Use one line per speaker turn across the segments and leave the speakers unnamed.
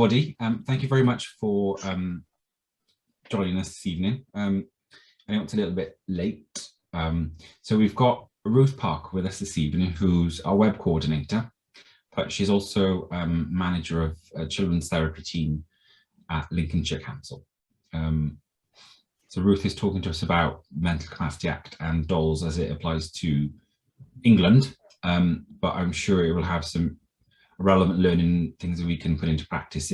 everybody. Thank you very much for joining us this evening. I know it's a little bit late. So we've got Ruth Park with us this evening, who's our web coordinator, but she's also manager of a children's therapy team at Lincolnshire Council. So Ruth is talking to us about Mental Capacity Act and DoLS as it applies to England, but I'm sure it will have some relevant learning things that we can put into practice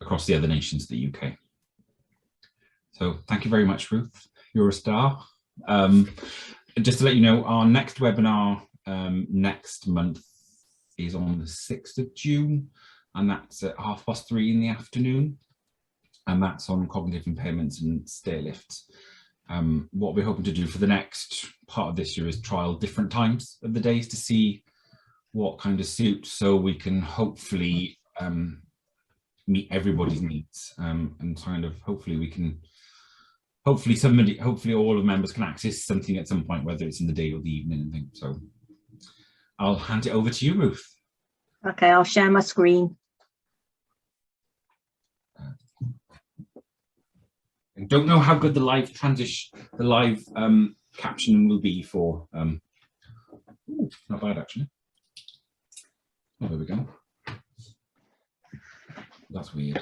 across the other nations of the UK. So thank you very much, Ruth. You're a star. Just to let you know, our next webinar next month is on the 6th of June, and that's at 3:30 in the afternoon. And that's on cognitive impairments and stair lifts. What we're hoping to do for the next part of this year is trial different times of the days to see what kind of suits, so we can hopefully meet everybody's needs, and kind of hopefully all of the members can access something at some point, whether it's in the day or the evening and things. So I'll hand it over to you, Ruth.
Okay, I'll share my screen.
I don't know how good the live captioning will be for. Ooh, not bad actually. Oh, there we go. That's weird.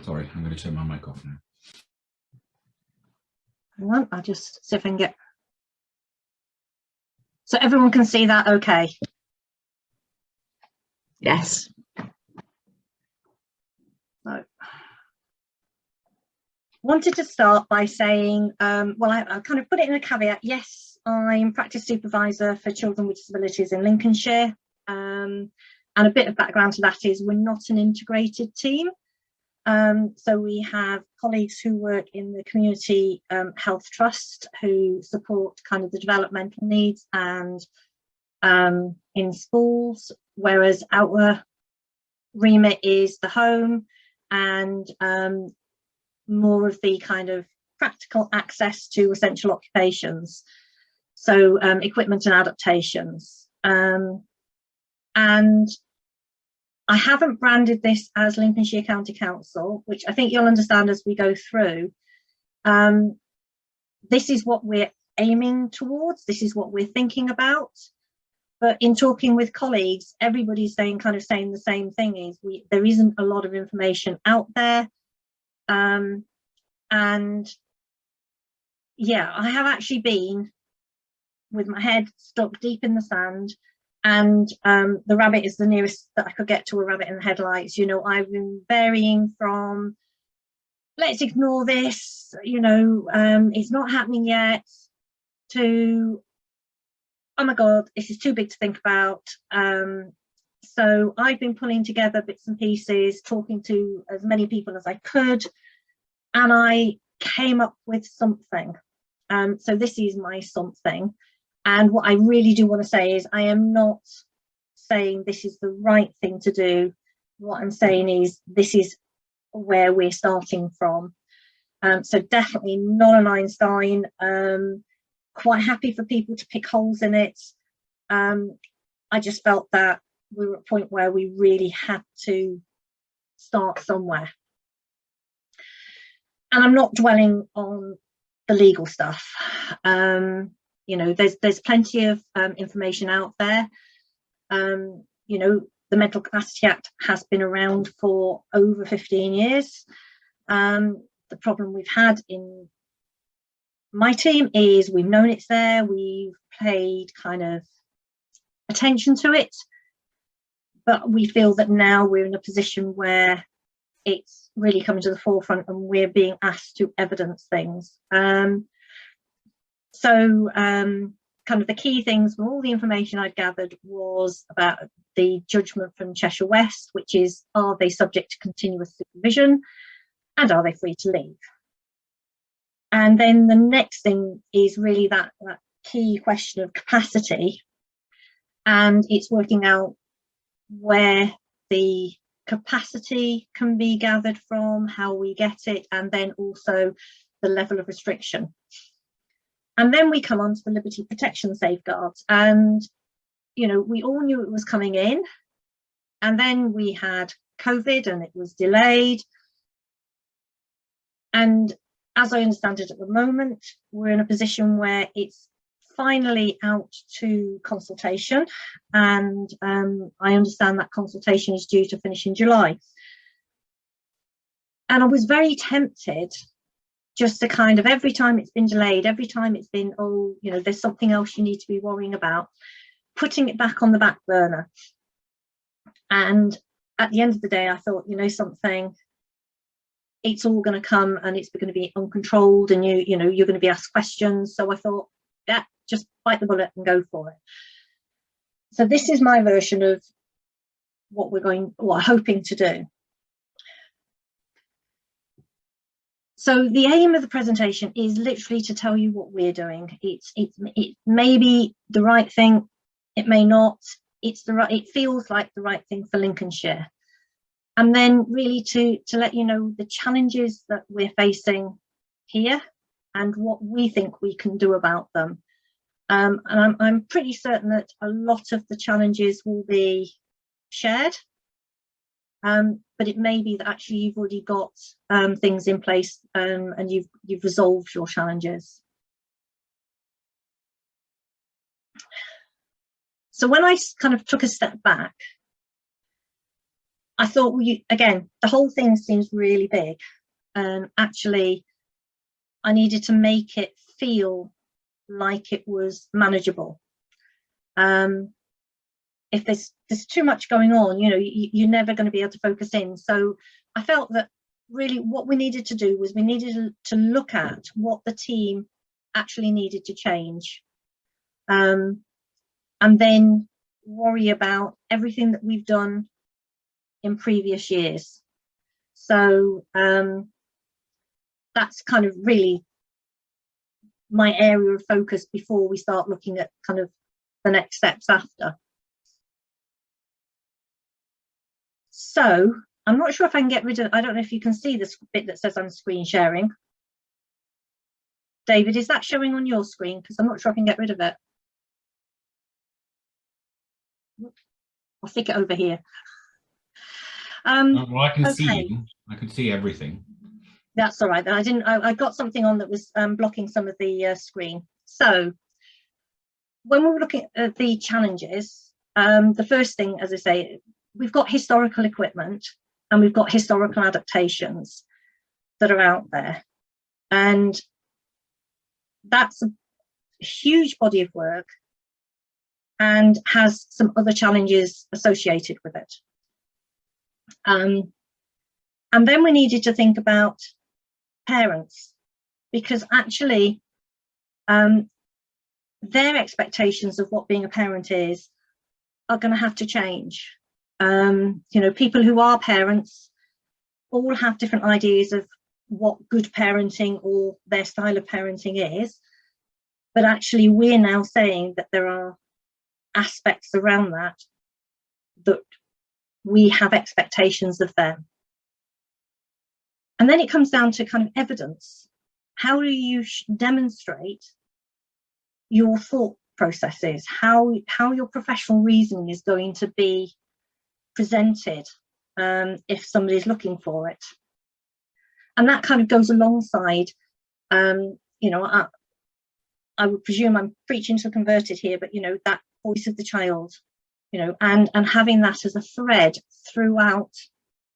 Sorry, I'm going to turn my mic off now.
Hang on, I'll just see if I can get. So everyone can see that okay? Yes. So, wanted to start by saying, well, I kind of put it in a caveat. Yes, I'm practice supervisor for children with disabilities in Lincolnshire. And a bit of background to that is we're not an integrated team. So we have colleagues who work in the community health trust who support kind of the developmental needs and in schools, whereas our remit is the home and more of the kind of practical access to essential occupations. So equipment and adaptations. And I haven't branded this as Lincolnshire County Council, which I think you'll understand as we go through. This is what we're aiming towards. This is what we're thinking about. But in talking with colleagues, everybody's saying the same thing, is there isn't a lot of information out there. And yeah, I have actually been with my head stuck deep in the sand. And the rabbit is the nearest that I could get to a rabbit in the headlights. You know, I've been varying from, let's ignore this, you know, it's not happening yet, to, oh my God, this is too big to think about. So I've been pulling together bits and pieces, talking to as many people as I could, and I came up with something. So this is my something. And what I really do want to say is I am not saying this is the right thing to do. What I'm saying is this is where we're starting from. So definitely not an Einstein. Quite happy for people to pick holes in it. I just felt that we were at a point where we really had to start somewhere. And I'm not dwelling on the legal stuff. You know, there's plenty of information out there. You know, the Mental Capacity Act has been around for over 15 years. The problem we've had in my team is we've known it's there, we've paid kind of attention to it, but we feel that now we're in a position where it's really coming to the forefront and we're being asked to evidence things. So kind of the key things from all the information I'd gathered was about the judgment from Cheshire West, which is, are they subject to continuous supervision and are they free to leave? And then the next thing is really that key question of capacity, and it's working out where the capacity can be gathered from, how we get it, and then also the level of restriction. And then we come on to the liberty protection safeguards, and you know, we all knew it was coming in, and then we had COVID and it was delayed. And as I understand it at the moment, we're in a position where it's finally out to consultation, and I understand that consultation is due to finish in July. And I was very tempted just to kind of, every time it's been delayed, every time it's been, oh, you know, there's something else you need to be worrying about, putting it back on the back burner. And at the end of the day, I thought, you know something, it's all going to come and it's going to be uncontrolled, and you know, you're going to be asked questions. So I thought, yeah, just bite the bullet and go for it. So this is my version of what we're hoping to do. So the aim of the presentation is literally to tell you what we're doing. It may be the right thing, it may not. It feels like the right thing for Lincolnshire. And then really to let you know the challenges that we're facing here and what we think we can do about them. And I'm pretty certain that a lot of the challenges will be shared, but it may be that actually you've already got things in place and you've resolved your challenges. So when I kind of took a step back, I thought, well, again, the whole thing seems really big, and actually I needed to make it feel like it was manageable. If there's too much going on, you know, you're never going to be able to focus in. So I felt that really what we needed to do was we needed to look at what the team actually needed to change, and then worry about everything that we've done in previous years. So that's kind of really my area of focus before we start looking at kind of the next steps after. So I'm not sure if I can get rid of, I don't know if you can see this bit that says I'm screen sharing. David, is that showing on your screen? Because I'm not sure I can get rid of it. I'll stick it over here.
Well, I can
okay.
see you. I can see everything.
That's all right. I got something on that was blocking some of the screen. So when we were looking at the challenges, the first thing, as I say, we've got historical equipment and we've got historical adaptations that are out there. And that's a huge body of work and has some other challenges associated with it. And then we needed to think about parents, because actually their expectations of what being a parent is are going to have to change. You know, people who are parents all have different ideas of what good parenting or their style of parenting is, but actually we're now saying that there are aspects around that we have expectations of them. And then it comes down to kind of evidence. How do you demonstrate your thought processes, how your professional reasoning is going to be presented if somebody's looking for it? And that kind of goes alongside, you know, I would presume I'm preaching to the converted here, but, you know, that voice of the child, you know, and having that as a thread throughout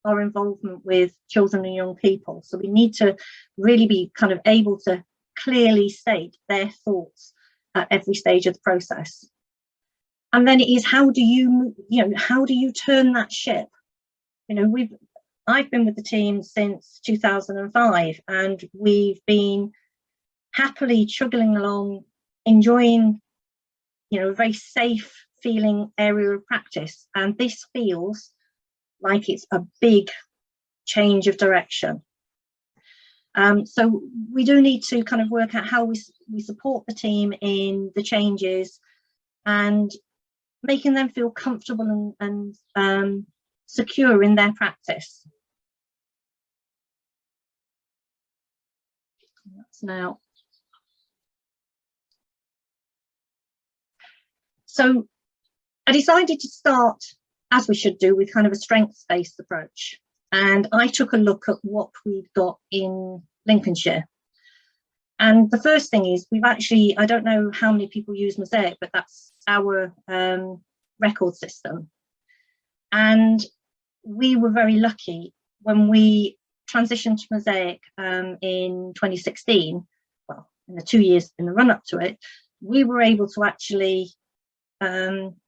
our involvement with children and young people. So we need to really be kind of able to clearly state their thoughts at every stage of the process. And then it is, how do you turn that ship? You know, I've been with the team since 2005, and we've been happily chugging along, enjoying, you know, a very safe feeling area of practice. And this feels like it's a big change of direction. So we do need to kind of work out how we support the team in the changes and making them feel comfortable and secure in their practice. That's now. So I decided to start as we should do, with kind of a strengths-based approach. And I took a look at what we've got in Lincolnshire. And the first thing is, we've actually, I don't know how many people use Mosaic, but that's our record system. And we were very lucky when we transitioned to Mosaic in 2016, well, in the 2 years in the run up to it, we were able to actually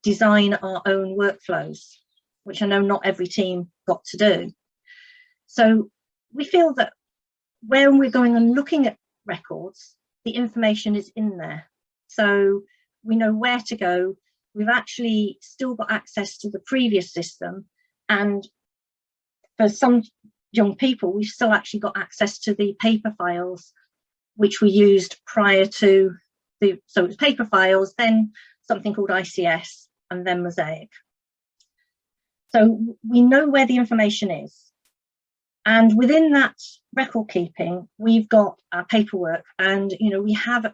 design our own workflows, which I know not every team got to do. So we feel that when we're going and looking at records, the information is in there. So we know where to go. We've actually still got access to the previous system. And for some young people, we've still actually got access to the paper files, which we used prior to the, so it was paper files, then something called ICS, and then Mosaic. So we know where the information is. And within that record keeping, we've got our paperwork, and we have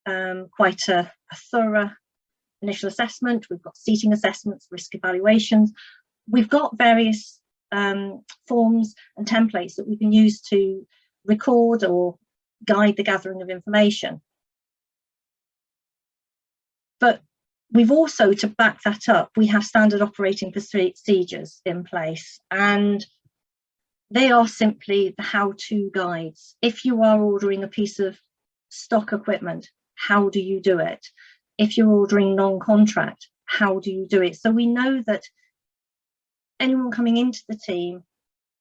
quite a thorough initial assessment. We've got seating assessments, risk evaluations. We've got various forms and templates that we can use to record or guide the gathering of information. But we've also, to back that up, we have standard operating procedures in place, and they are simply the how-to guides. If you are ordering a piece of stock equipment, how do you do it? If you're ordering non-contract, how do you do it? So we know that anyone coming into the team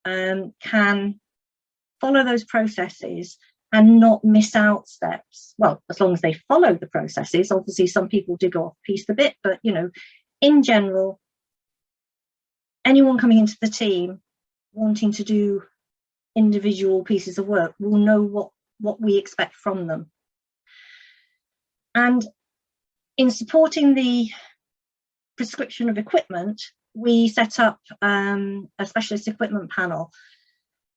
can follow those processes and not miss out steps. Well, as long as they follow the processes. Obviously, some people do go off piece a bit, but in general, anyone coming into the team wanting to do individual pieces of work will know what we expect from them. And in supporting the prescription of equipment, we set up a specialist equipment panel,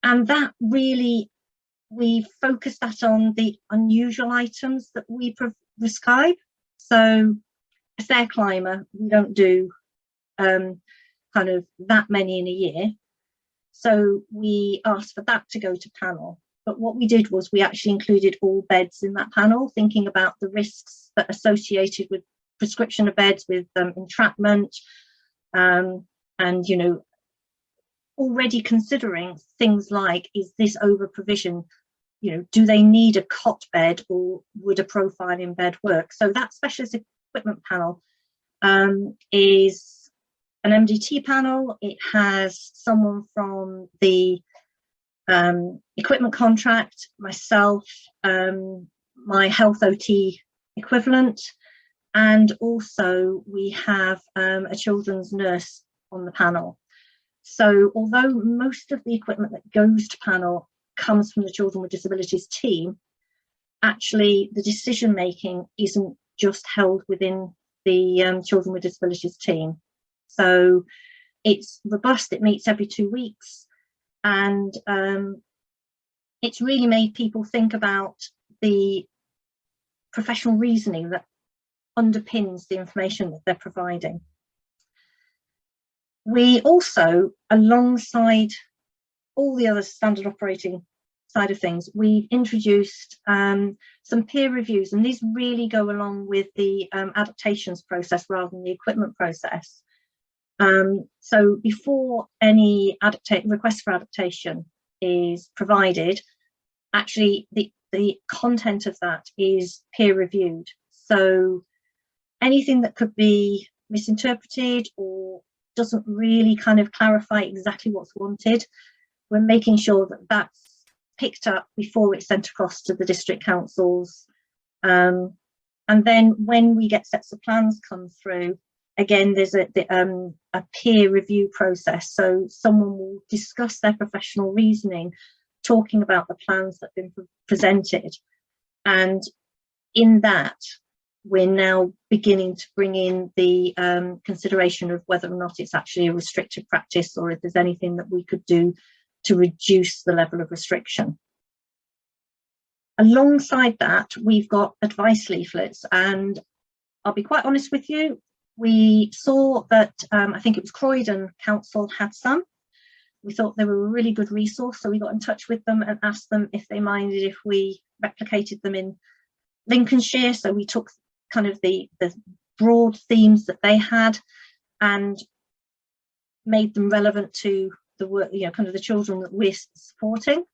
and that really, we focused that on the unusual items that we prescribe. So a stair climber, we don't do kind of that many in a year. So we asked for that to go to panel. But what we did was we actually included all beds in that panel, thinking about the risks that are associated with prescription of beds, with entrapment, and already considering things like, is this over provision? Do they need a cot bed, or would a profiling bed work? So that specialist equipment panel is an MDT panel. It has someone from the equipment contract, myself, my health OT equivalent, and also we have a children's nurse on the panel. So although most of the equipment that goes to panel comes from the Children with Disabilities team, actually the decision making isn't just held within the Children with Disabilities team. So it's robust, it meets every 2 weeks, and it's really made people think about the professional reasoning that underpins the information that they're providing. We also, alongside all the other standard operating side of things, we've introduced some peer reviews, and these really go along with the adaptations process rather than the equipment process. So before any request for adaptation is provided, actually the content of that is peer reviewed. So anything that could be misinterpreted or doesn't really kind of clarify exactly what's wanted, we're making sure that that's picked up before it's sent across to the district councils. And then when we get sets of plans come through, again, there's a peer review process. So someone will discuss their professional reasoning, talking about the plans that have been presented. And in that, we're now beginning to bring in the consideration of whether or not it's actually a restricted practice, or if there's anything that we could do to reduce the level of restriction. Alongside that, we've got advice leaflets, and I'll be quite honest with you, we saw that, I think it was Croydon Council had some. We thought they were a really good resource, so we got in touch with them and asked them if they minded if we replicated them in Lincolnshire. So we took kind of the broad themes that they had and made them relevant to the work, you know, kind of the children that we're supporting.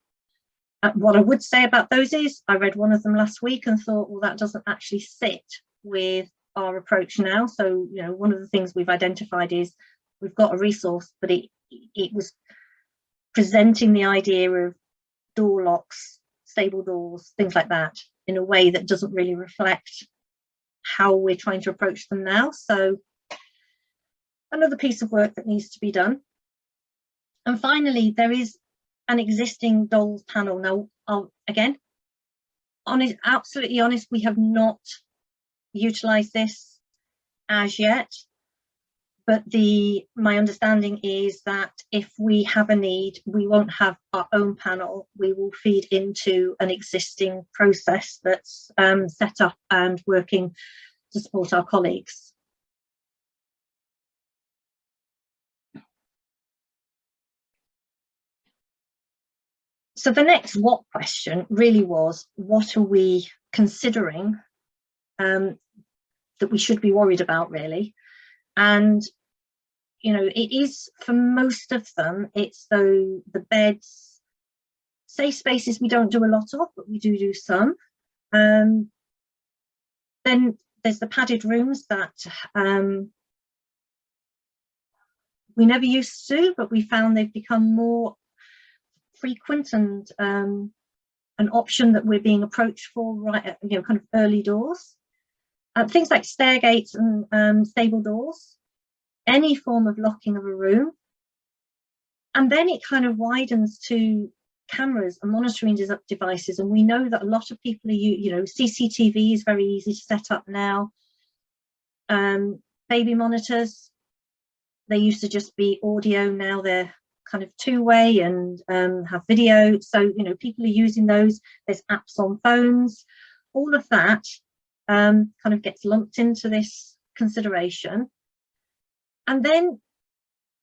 What I would say about those is I read one of them last week and thought, well, that doesn't actually sit with our approach now. So, you know, one of the things we've identified is we've got a resource, but it was presenting the idea of door locks, stable doors, things like that, in a way that doesn't really reflect how we're trying to approach them now. So another piece of work that needs to be done. And finally, there is an existing DoLS panel. Now, again, absolutely honest, we have not utilised this as yet. But my understanding is that if we have a need, we won't have our own panel. We will feed into an existing process that's set up and working to support our colleagues. So the next what question really was, what are we considering that we should be worried about, really? And you know, it is, for most of them, it's the beds. Safe spaces we don't do a lot of, but we do some. Then there's the padded rooms that we never used to, but we found they've become more frequent and an option that we're being approached for right at, you know, kind of early doors. Things like stair gates and stable doors. Any form of locking of a room, and then it kind of widens to cameras and monitoring devices. And we know that a lot of people are, you know, CCTV is very easy to set up now. Baby monitors, they used to just be audio, now they're kind of two-way and have video. So, you know, people are using those. There's apps on phones. All of that kind of gets lumped into this consideration. And then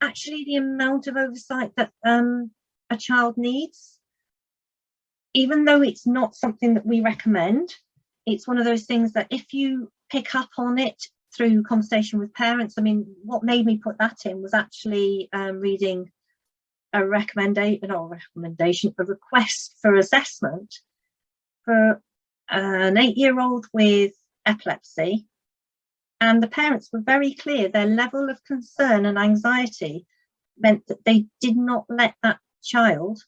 actually the amount of oversight that a child needs, even though it's not something that we recommend, it's one of those things that if you pick up on it through conversation with parents, I mean, what made me put that in was actually reading a recommendation, a request for assessment for an 8-year-old with epilepsy. And the parents were very clear, their level of concern and anxiety meant that they did not let that child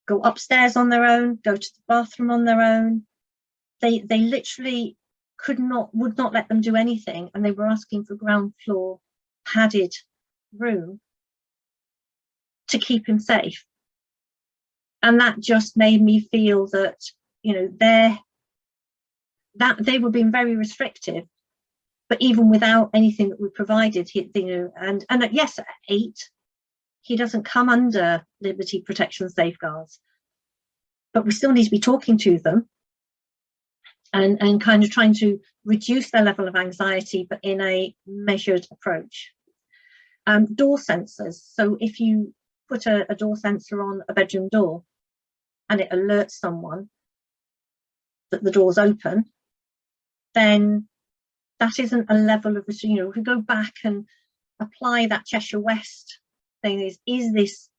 go upstairs on their own, go to the bathroom on their own. They literally would not let them do anything. And they were asking for ground floor padded room to keep him safe. And that just made me feel that, you know, they were being very restrictive. But even without anything that we provided, you know, and yes, at 8, he doesn't come under liberty protection safeguards, but we still need to be talking to them and kind of trying to reduce their level of anxiety, but in a measured approach. Door sensors. So if you put a door sensor on a bedroom door and it alerts someone that the door's open, then that isn't a level of, you know, if we go back and apply that Cheshire West thing, is this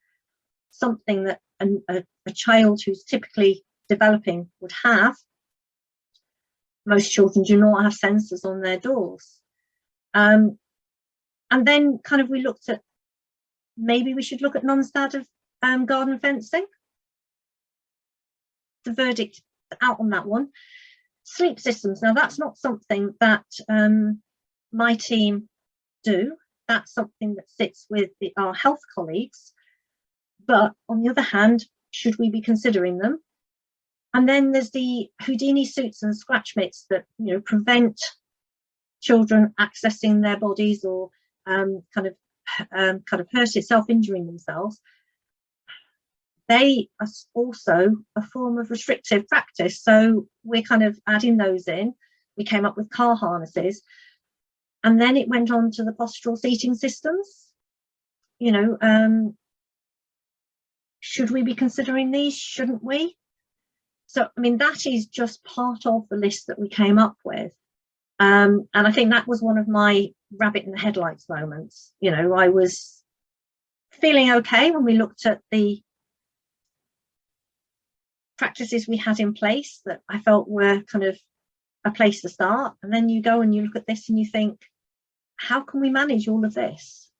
something that a child who's typically developing would have? Most children do not have sensors on their doors. And then kind of we looked at, maybe we should look at non-standard garden fencing. The verdict out on that one. Sleep systems. Now, that's not something that my team do. That's something that sits with our health colleagues. But on the other hand, should we be considering them? And then there's the Houdini suits and scratch mitts that, you know, prevent children accessing their bodies or kind of hurt it, self-injuring themselves. They are also a form of restrictive practice. So we're kind of adding those in. We came up with car harnesses. And then it went on to the postural seating systems. You know, should we be considering these? Shouldn't we? So, I mean, that is just part of the list that we came up with. And I think that was one of my rabbit in the headlights moments. You know, I was feeling okay when we looked at the practices we had in place that I felt were kind of a place to start. And then you go and you look at this and you think, how can we manage all of this?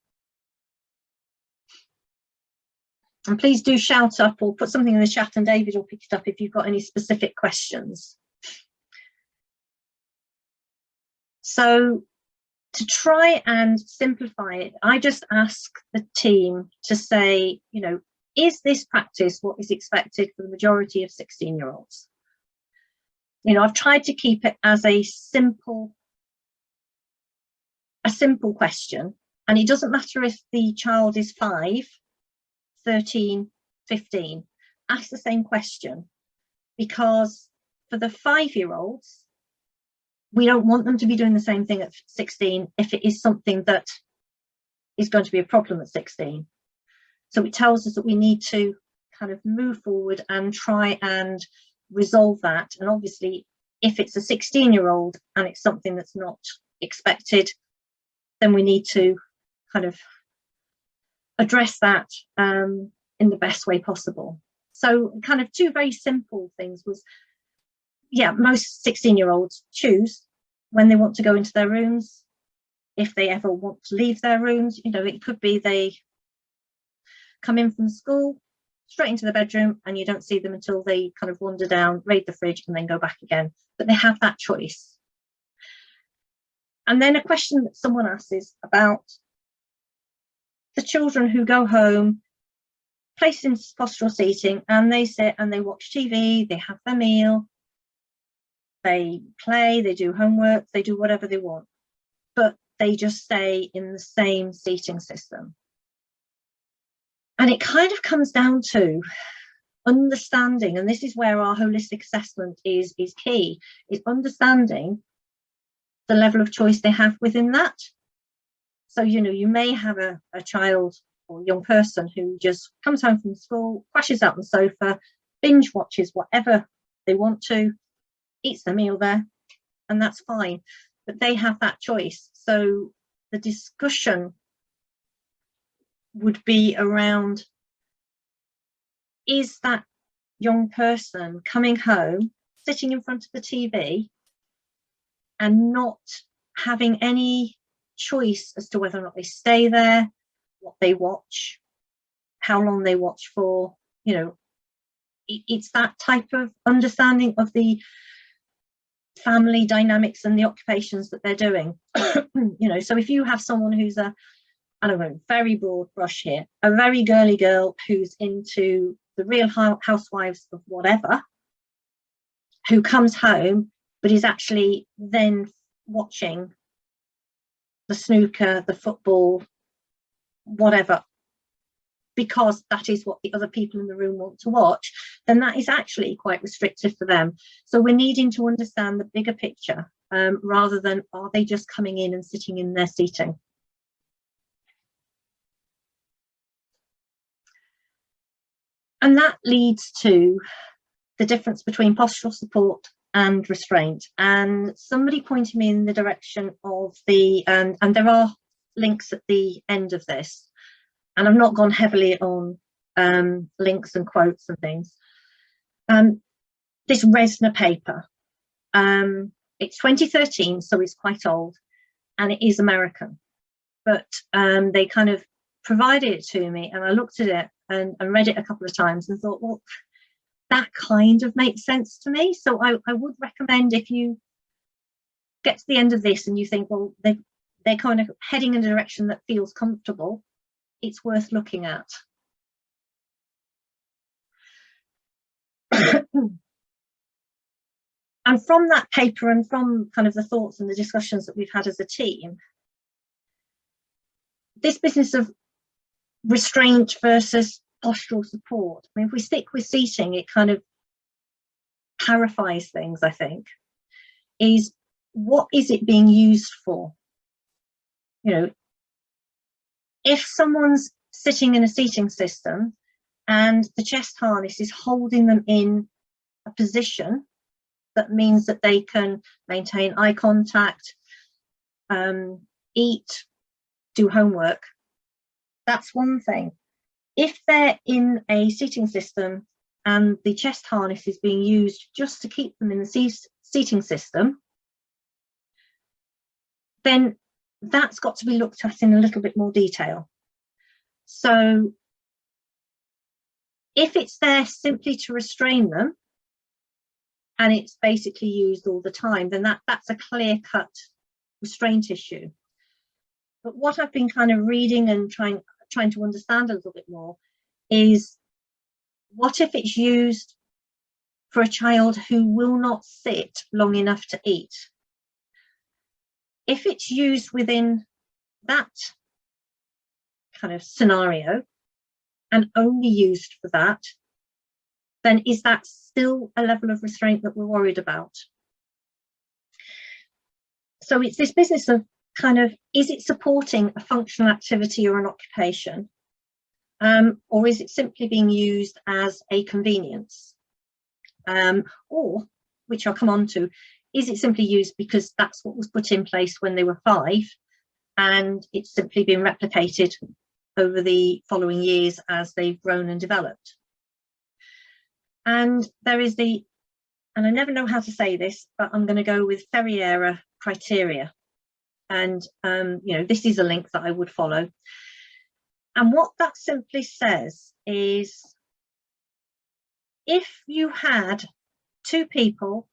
And please do shout up or put something in the chat and David will pick it up if you've got any specific questions. So to try and simplify it, I just ask the team to say, you know, is this practice what is expected for the majority of 16-year-olds? You know, I've tried to keep it as a simple question, and it doesn't matter if the child is 5, 13, 15, ask the same question, because for the 5-year-olds, we don't want them to be doing the same thing at 16 if it is something that is going to be a problem at 16. So it tells us that we need to kind of move forward and try and resolve that. And obviously, if it's a 16-year-old and it's something that's not expected, then we need to kind of address that in the best way possible. So kind of two very simple things was, yeah, most 16-year-olds choose when they want to go into their rooms, if they ever want to leave their rooms. You know, it could be they come in from school, straight into the bedroom, and you don't see them until they kind of wander down, raid the fridge, and then go back again. But they have that choice. And then a question that someone asks is about the children who go home, placed in postural seating, and they sit and they watch TV, they have their meal, they play, they do homework, they do whatever they want, but they just stay in the same seating system. And it kind of comes down to understanding, and this is where our holistic assessment is key, is understanding the level of choice they have within that. So, you know, you may have a child or young person who just comes home from school, crashes out on the sofa, binge watches whatever they want to, eats their meal there, and that's fine. But they have that choice. So the discussion would be around, is that young person coming home, sitting in front of the TV and not having any choice as to whether or not they stay there, what they watch, how long they watch for? You know, it's that type of understanding of the family dynamics and the occupations that they're doing. You know, so if you have someone who's I don't know, very broad brush here, a very girly girl who's into the Real Housewives of whatever, who comes home but is actually then watching the snooker, the football, whatever, because that is what the other people in the room want to watch, then that is actually quite restrictive for them. So we're needing to understand the bigger picture, rather than are they just coming in and sitting in their seating. And that leads to the difference between postural support and restraint. And somebody pointed me in the direction of the, and there are links at the end of this, and I've not gone heavily on links and quotes and things. This Resner paper, it's 2013, so it's quite old, and it is American, but they kind of provided it to me, and I looked at it and read it a couple of times and thought, well, that kind of makes sense to me. So I would recommend, if you get to the end of this and you think, well, they're kind of heading in a direction that feels comfortable, it's worth looking at. And from that paper and from kind of the thoughts and the discussions that we've had as a team, this business of restraint versus postural support, I mean, if we stick with seating, it kind of clarifies things, I think, is what is it being used for? you know, if someone's sitting in a seating system and the chest harness is holding them in a position that means that they can maintain eye contact, eat, do homework, that's one thing. If they're in a seating system and the chest harness is being used just to keep them in the seating system, then that's got to be looked at in a little bit more detail. So if it's there simply to restrain them and it's basically used all the time, then that's a clear-cut restraint issue. But what I've been kind of reading and trying to understand a little bit more is, what if it's used for a child who will not sit long enough to eat? If it's used within that kind of scenario and only used for that, then is that still a level of restraint that we're worried about? So it's this business of kind of, is it supporting a functional activity or an occupation? Or is it simply being used as a convenience? Or, which I'll come on to, is it simply used because that's what was put in place when they were 5 and it's simply been replicated over the following years as they've grown and developed? And there is the, and I never know how to say this, but I'm going to go with Ferriera criteria. And, you know, this is a link that I would follow. And what that simply says is, if you had 2 people,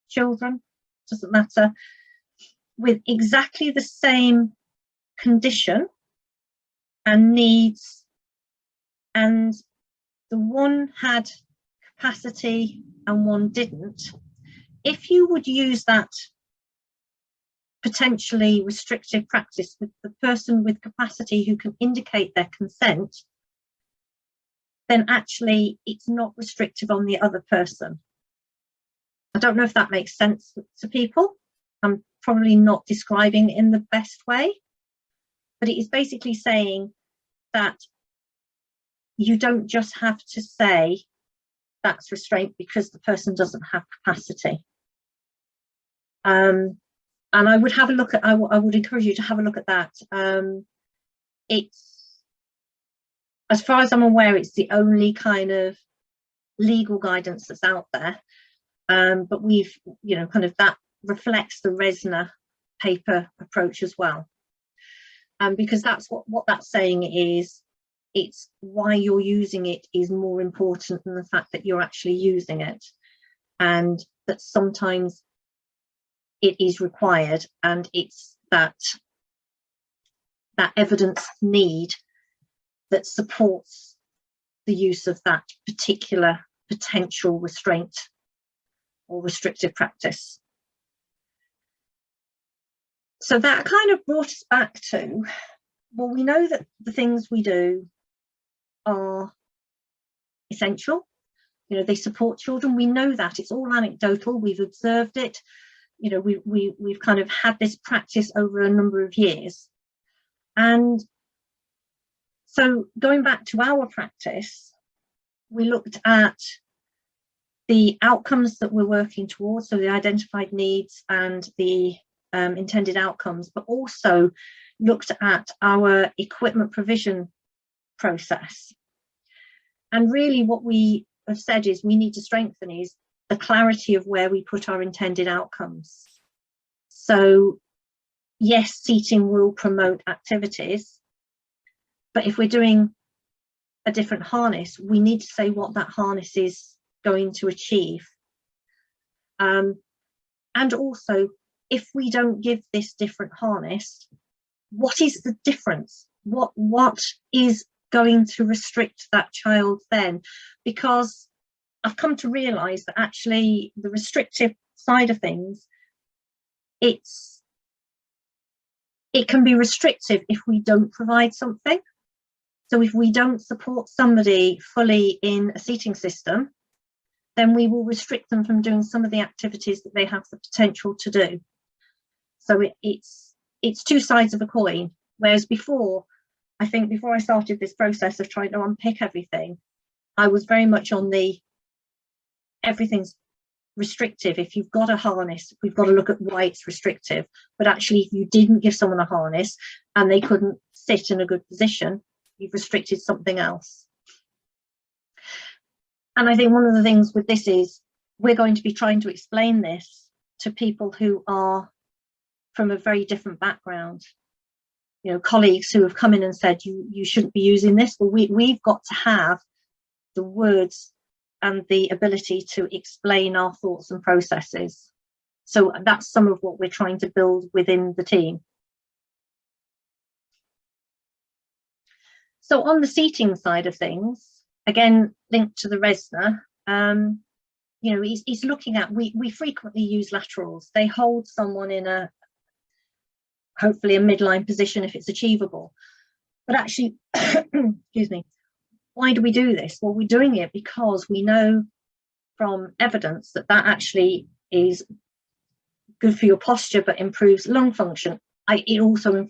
children, doesn't matter, with exactly the same condition and needs, and the one had capacity and one didn't, if you would use that potentially restrictive practice with the person with capacity who can indicate their consent, then actually it's not restrictive on the other person. I don't know if that makes sense to people. I'm probably not describing it in the best way, but it is basically saying that you don't just have to say that's restraint because the person doesn't have capacity. And I would have a look at, I would encourage you to have a look at that. It's, as far as I'm aware, it's the only kind of legal guidance that's out there. But we've, you know, kind of that reflects the Resner paper approach as well. Because that's what that's saying is, it's why you're using it is more important than the fact that you're actually using it. And that sometimes it is required, and it's that evidence need that supports the use of that particular potential restraint or restrictive practice. So that kind of brought us back to, well, we know that the things we do are essential. You know, they support children. We know that. It's all anecdotal. We've observed it. You know, we've kind of had this practice over a number of years. And so going back to our practice, we looked at the outcomes that we're working towards, so the identified needs and the intended outcomes, but also looked at our equipment provision process. And really what we have said is we need to strengthen is the clarity of where we put our intended outcomes. So yes, seating will promote activities, but if we're doing a different harness, we need to say what that harness is going to achieve. And also, if we don't give this different harness, what is the difference? What is going to restrict that child then? Because I've come to realise that actually the restrictive side of things, it can be restrictive if we don't provide something. So if we don't support somebody fully in a seating system, then we will restrict them from doing some of the activities that they have the potential to do. So it's 2 sides of a coin. Whereas before, I think before I started this process of trying to unpick everything, I was very much on the everything's restrictive. If you've got a harness, we've got to look at why it's restrictive. But actually, if you didn't give someone a harness and they couldn't sit in a good position, you've restricted something else. And I think one of the things with this is we're going to be trying to explain this to people who are from a very different background. You know, colleagues who have come in and said, you shouldn't be using this. Well, we've got to have the words and the ability to explain our thoughts and processes. So that's some of what we're trying to build within the team. So on the seating side of things, again, linked to the Resna, you know, he's looking at, we frequently use laterals. They hold someone in a, hopefully a midline position if it's achievable. But actually, excuse me, why do we do this? Well, we're doing it because we know from evidence that that actually is good for your posture, but improves lung function. It also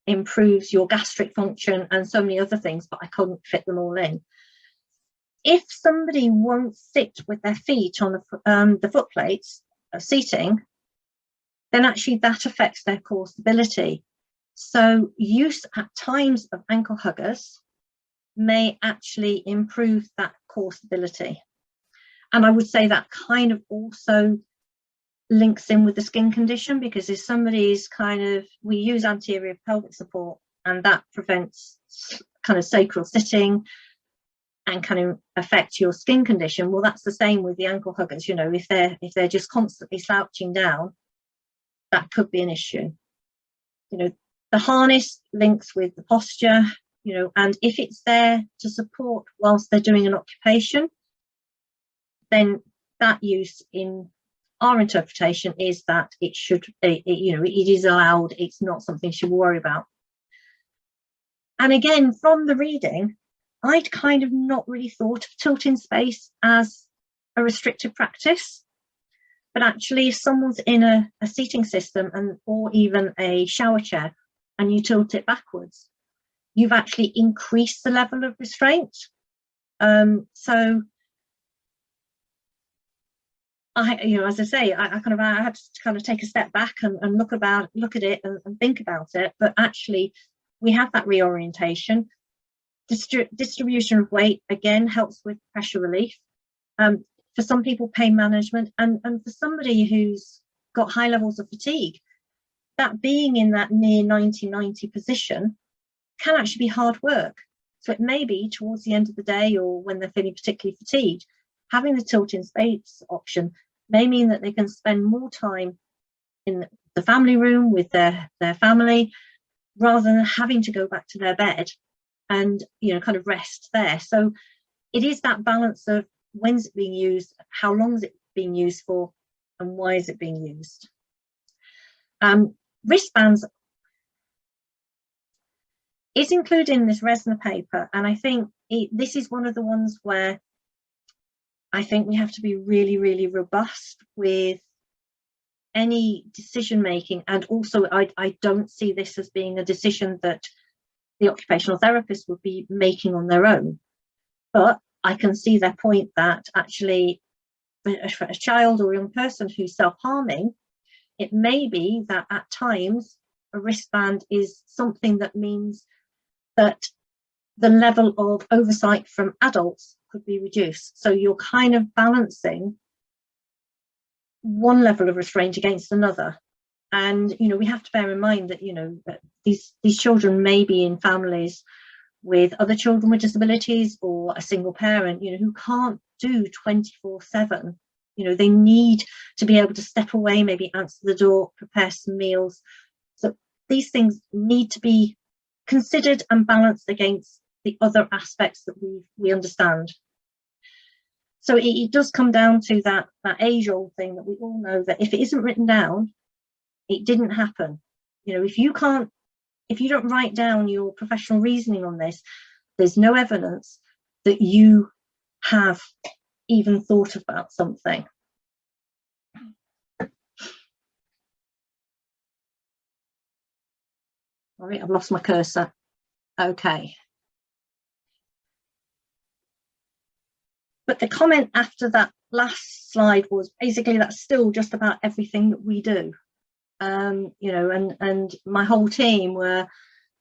improves your gastric function and so many other things, but I couldn't fit them all in. If somebody won't sit with their feet on the foot plates of seating, then actually that affects their core stability. So use at times of ankle huggers may actually improve that core stability. And I would say that kind of also links in with the skin condition, because if somebody's we use anterior pelvic support and that prevents kind of sacral sitting and can affect your skin condition. Well, that's the same with the ankle huggers. You know, if they're just constantly slouching down, that could be an issue. You know, the harness links with the posture, you know, and if it's there to support whilst they're doing an occupation, then that use in our interpretation is that it should, you know, it is allowed. It's not something you should worry about. And again, from the reading, I'd kind of not really thought of tilting space as a restrictive practice. But actually, if someone's in a seating system or even a shower chair and you tilt it backwards, you've actually increased the level of restraint. So you know, as I say, I had to kind of take a step back and look at it and think about it. But actually, we have that reorientation. Distribution of weight again helps with pressure relief. For some people, pain management, and for somebody who's got high levels of fatigue, that being in that near 90 position can actually be hard work. So it may be towards the end of the day or when they're feeling particularly fatigued, having the tilting space option may mean that they can spend more time in the family room with their family rather than having to go back to their bed and, you know, kind of rest there. So it is that balance of when's it being used, how long is it being used for, and why is it being used. Wristbands is included in this Resna paper, and I think this is one of the ones where I think we have to be really, really robust with any decision making. And also, I don't see this as being a decision that the occupational therapist would be making on their own. But I can see their point that actually for a child or a young person who's self-harming, it may be that at times a wristband is something that means that the level of oversight from adults could be reduced. So you're kind of balancing one level of restraint against another. And, you know, we have to bear in mind that, you know, that these children may be in families with other children with disabilities or a single parent, you know, who can't do 24/7. You know, they need to be able to step away, maybe answer the door, prepare some meals. So these things need to be considered and balanced against the other aspects that we understand. So it does come down to that age-old thing that we all know, that if it isn't written down, it didn't happen. You know, if you don't write down your professional reasoning on this, there's no evidence that you have even thought about something. Sorry, I've lost my cursor. Okay. But the comment after that last slide was basically that's still just about everything that we do. You know, and my whole team were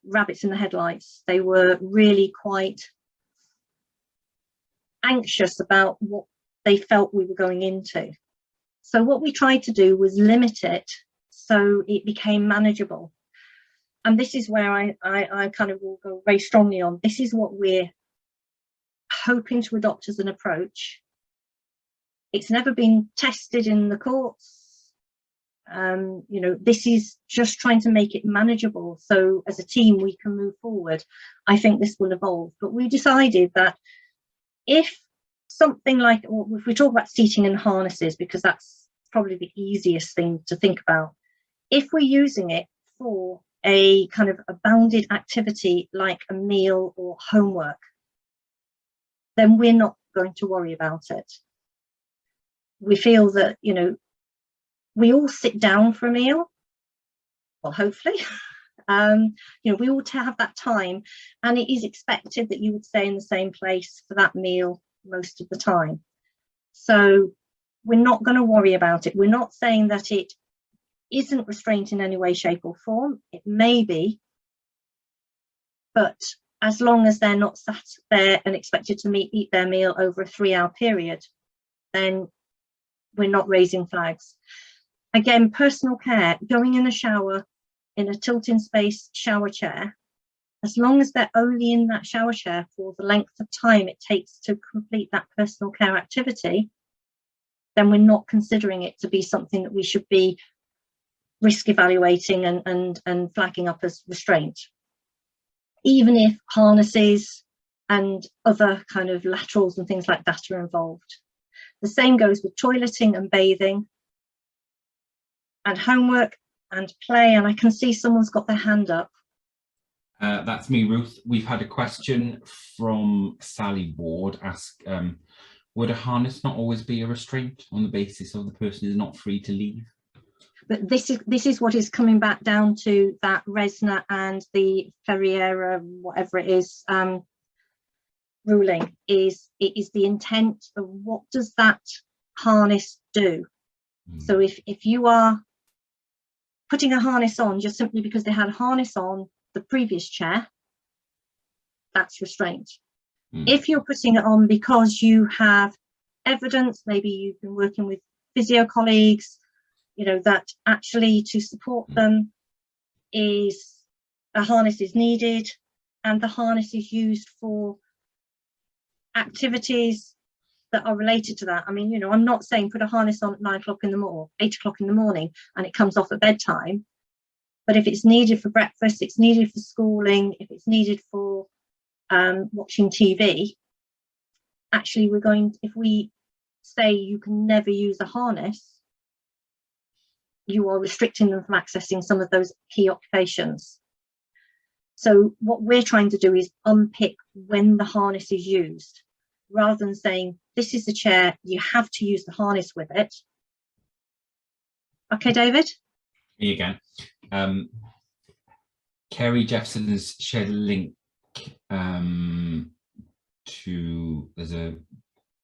rabbits in the headlights. They were really quite anxious about what they felt we were going into. So what we tried to do was limit it so it became manageable. And this is where I kind of will go very strongly on. This is what we're hoping to adopt as an approach. It's never been tested in the courts. You know, this is just trying to make it manageable. So as a team, we can move forward. I think this will evolve. But we decided that if something like, if we talk about seating and harnesses, because that's probably the easiest thing to think about, if we're using it for a kind of a bounded activity like a meal or homework, then we're not going to worry about it. We feel that, you know, we all sit down for a meal, well, hopefully. You know, we all have that time, and it is expected that you would stay in the same place for that meal most of the time. So we're not going to worry about it. We're not saying that it isn't restraint in any way, shape or form. It may be, but as long as they're not sat there and expected to eat their meal over a 3-hour period, then we're not raising flags. Again, personal care, going in the shower in a tilt-in space shower chair, as long as they're only in that shower chair for the length of time it takes to complete that personal care activity, then we're not considering it to be something that we should be risk evaluating and flagging up as restraint. Even if harnesses and other kind of laterals and things like that are involved. The same goes with toileting and bathing and homework and play. And I can see someone's got their hand up.
That's me, Ruth. We've had a question from Sally Ward. Ask, would a harness not always be a restraint on the basis of the person is not free to leave?
But this is what is coming back down to that Resna and the Ferreira, whatever it is, ruling. It is the intent of what does that harness do? So if you are putting a harness on just simply because they had a harness on the previous chair, that's restraint. If you're putting it on because you have evidence, maybe you've been working with physio colleagues, you know, that actually to support them is a harness is needed, and the harness is used for activities that are related to that. I mean, you know, I'm not saying put a harness on at 9 o'clock in the morning, 8 o'clock in the morning, and it comes off at bedtime. But if it's needed for breakfast, it's needed for schooling, if it's needed for watching TV, actually if we say you can never use a harness, you are restricting them from accessing some of those key occupations. So what we're trying to do is unpick when the harness is used, rather than saying, this is the chair, you have to use the harness with it. Okay, David?
Me again. Kerry Jefferson has shared a link to, there's I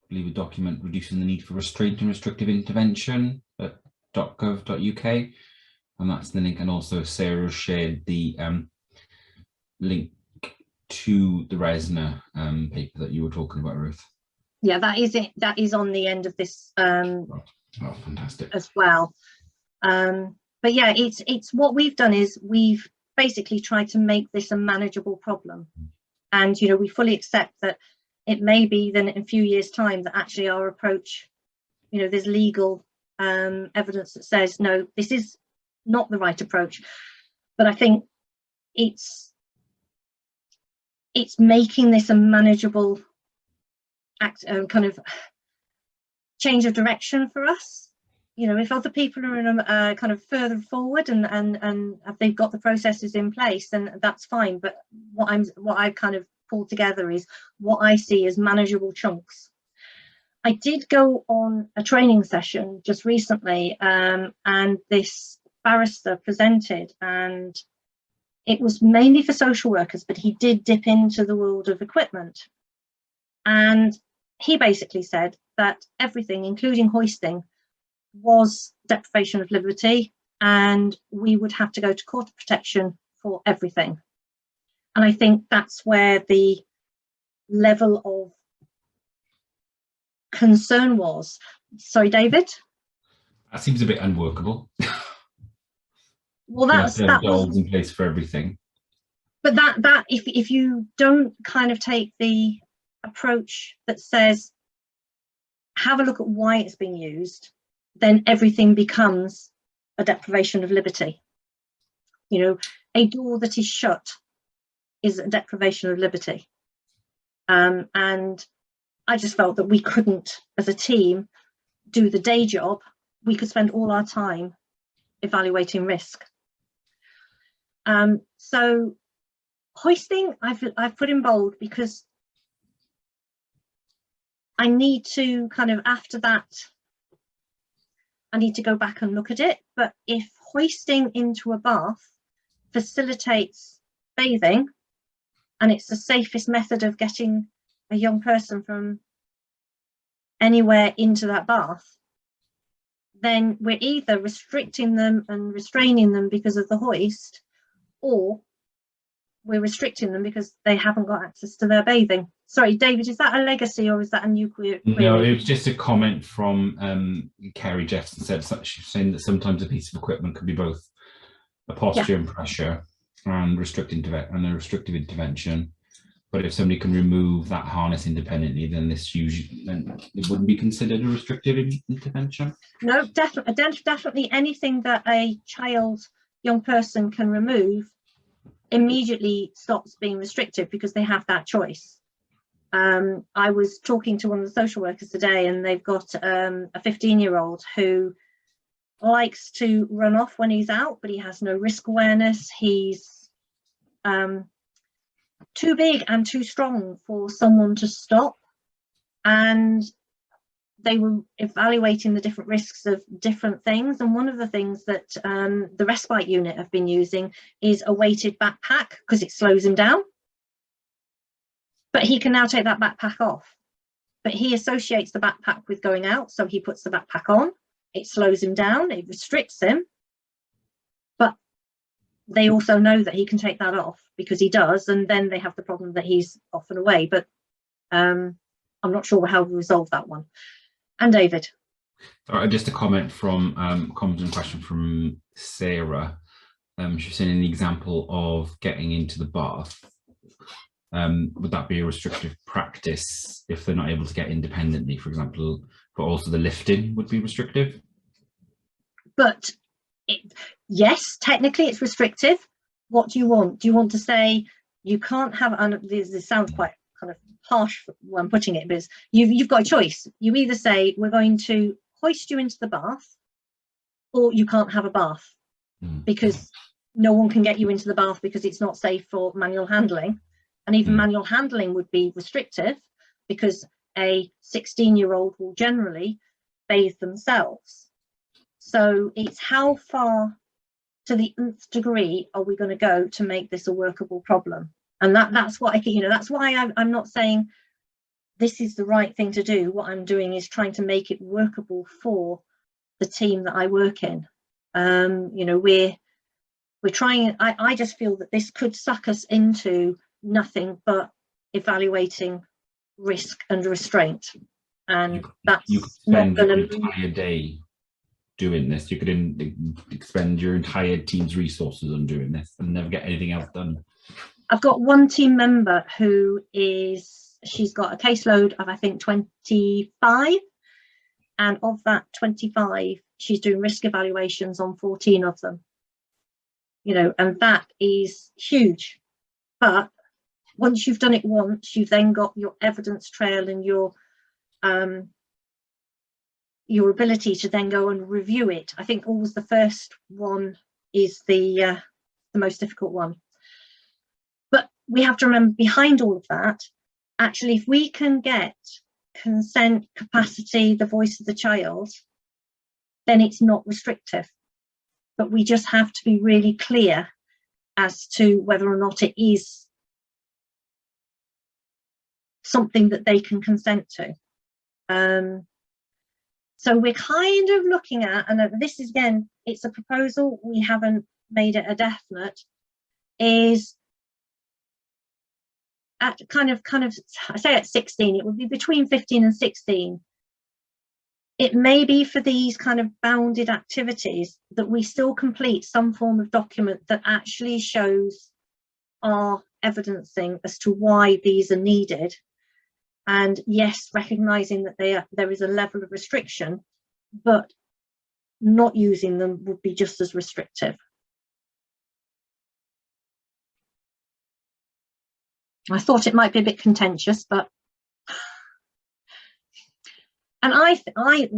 believe a document reducing the need for restraint and restrictive intervention at .gov.uk, and that's the link. And also Sarah shared the link to the Resna paper that you were talking about, Ruth.
Yeah, that is it. That is on the end of this
Oh, fantastic.
as well. But yeah, it's what we've done is we've basically tried to make this a manageable problem. And, you know, we fully accept that it may be then in a few years' time that actually our approach, you know, there's legal evidence that says, no, this is not the right approach. But I think it's making this a manageable kind of change of direction for us. You know, if other people are in a kind of further forward and if they've got the processes in place, then that's fine. But what I've kind of pulled together is what I see as manageable chunks. I did go on a training session just recently, and this barrister presented, and It was mainly for social workers, but he did dip into the world of equipment. And he basically said that everything, including hoisting, was deprivation of liberty, and we would have to go to court of protection for everything. And I think that's where the level of concern was. Sorry, David?
That seems a bit unworkable.
Well, that
was in place for everything.
But that if you don't kind of take the approach that says, have a look at why it's being used, then everything becomes a deprivation of liberty. You know, a door that is shut is a deprivation of liberty. And I just felt that we couldn't, as a team, do the day job. We could spend all our time evaluating risk. So hoisting, I've put in bold because I need to kind of, after that, I need to go back and look at it. But if hoisting into a bath facilitates bathing, and it's the safest method of getting a young person from anywhere into that bath, then we're either restricting them and restraining them because of the hoist, or we're restricting them because they haven't got access to their bathing. Sorry, David, is that a legacy or is that a new query?
No, it was just a comment from Kerry Jeffson, saying that sometimes a piece of equipment can be both a posture and pressure and a restrictive intervention. But if somebody can remove that harness independently, then it wouldn't be considered a restrictive intervention.
No, definitely anything that a young person can remove immediately stops being restrictive because they have that choice. I was talking to one of the social workers today, and they've got a 15-year-old who likes to run off when he's out, but he has no risk awareness. He's too big and too strong for someone to stop. And they were evaluating the different risks of different things. And one of the things that the respite unit have been using is a weighted backpack because it slows him down. But he can now take that backpack off. But he associates the backpack with going out, so he puts the backpack on. It slows him down, it restricts him. But they also know that he can take that off because he does, and then they have the problem that he's off and away. But I'm not sure how we resolve that one. And David?
Just a comment from comment and question from Sarah. She's saying in the example of getting into the bath, would that be a restrictive practice if they're not able to get independently, for example, but also the lifting would be restrictive?
But yes, technically it's restrictive. What do you want? Do you want to say you can't have, and this sounds quite kind of harsh when I'm putting it, because you've got a choice. You either say we're going to hoist you into the bath, or you can't have a bath because no one can get you into the bath because it's not safe for manual handling. And even manual handling would be restrictive because a 16-year-old will generally bathe themselves. So it's how far to the nth degree are we going to go to make this a workable problem? And that's what that's why I'm not saying this is the right thing to do. What I'm doing is trying to make it workable for the team that I work in. We're trying, I just feel that this could suck us into nothing but evaluating risk and restraint, and
you could spend your entire day doing this. You could expend your entire team's resources on doing this and never get anything else done.
I've got one team member who she's got a caseload of I think 25, and of that 25 she's doing risk evaluations on 14 of them, and that is huge. But once you've done it once, you've then got your evidence trail and your ability to then go and review it. I think always the first one is the most difficult one. But we have to remember, behind all of that, actually, if we can get consent, capacity, the voice of the child, then it's not restrictive. But we just have to be really clear as to whether or not it is something that they can consent to. So we're kind of looking at, and this is, again, it's a proposal, we haven't made it a definite, is at kind of I say at 16, it would be between 15 and 16. It may be for these kind of bounded activities that we still complete some form of document that actually shows our evidencing as to why these are needed. And yes, recognizing that there is a level of restriction, but not using them would be just as restrictive. I thought it might be a bit contentious, but and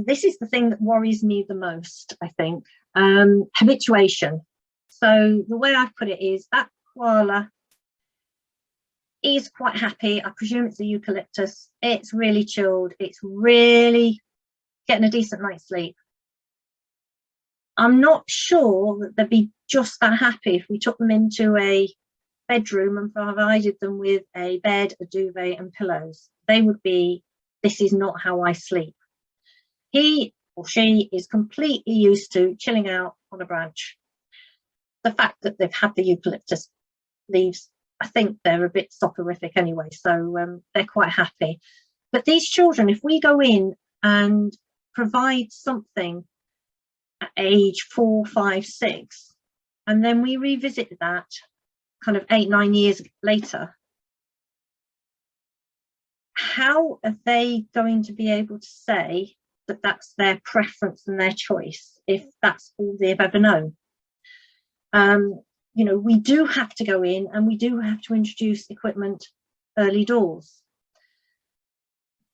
this is the thing that worries me the most, I think. Habituation. So the way I've put it is that koala is quite happy. I presume it's a eucalyptus. It's really chilled. It's really getting a decent night's sleep. I'm not sure that they'd be just that happy if we took them into a bedroom and provided them with a bed, a duvet and pillows. They would be, this is not how I sleep. He or she is completely used to chilling out on a branch. The fact that they've had the eucalyptus leaves, I think they're a bit soporific anyway, so they're quite happy. But these children, if we go in and provide something at age 4, 5, 6, and then we revisit that kind of 8, 9 years later, how are they going to be able to say that that's their preference and their choice if that's all they've ever known? You know, we do have to go in and we do have to introduce equipment early doors,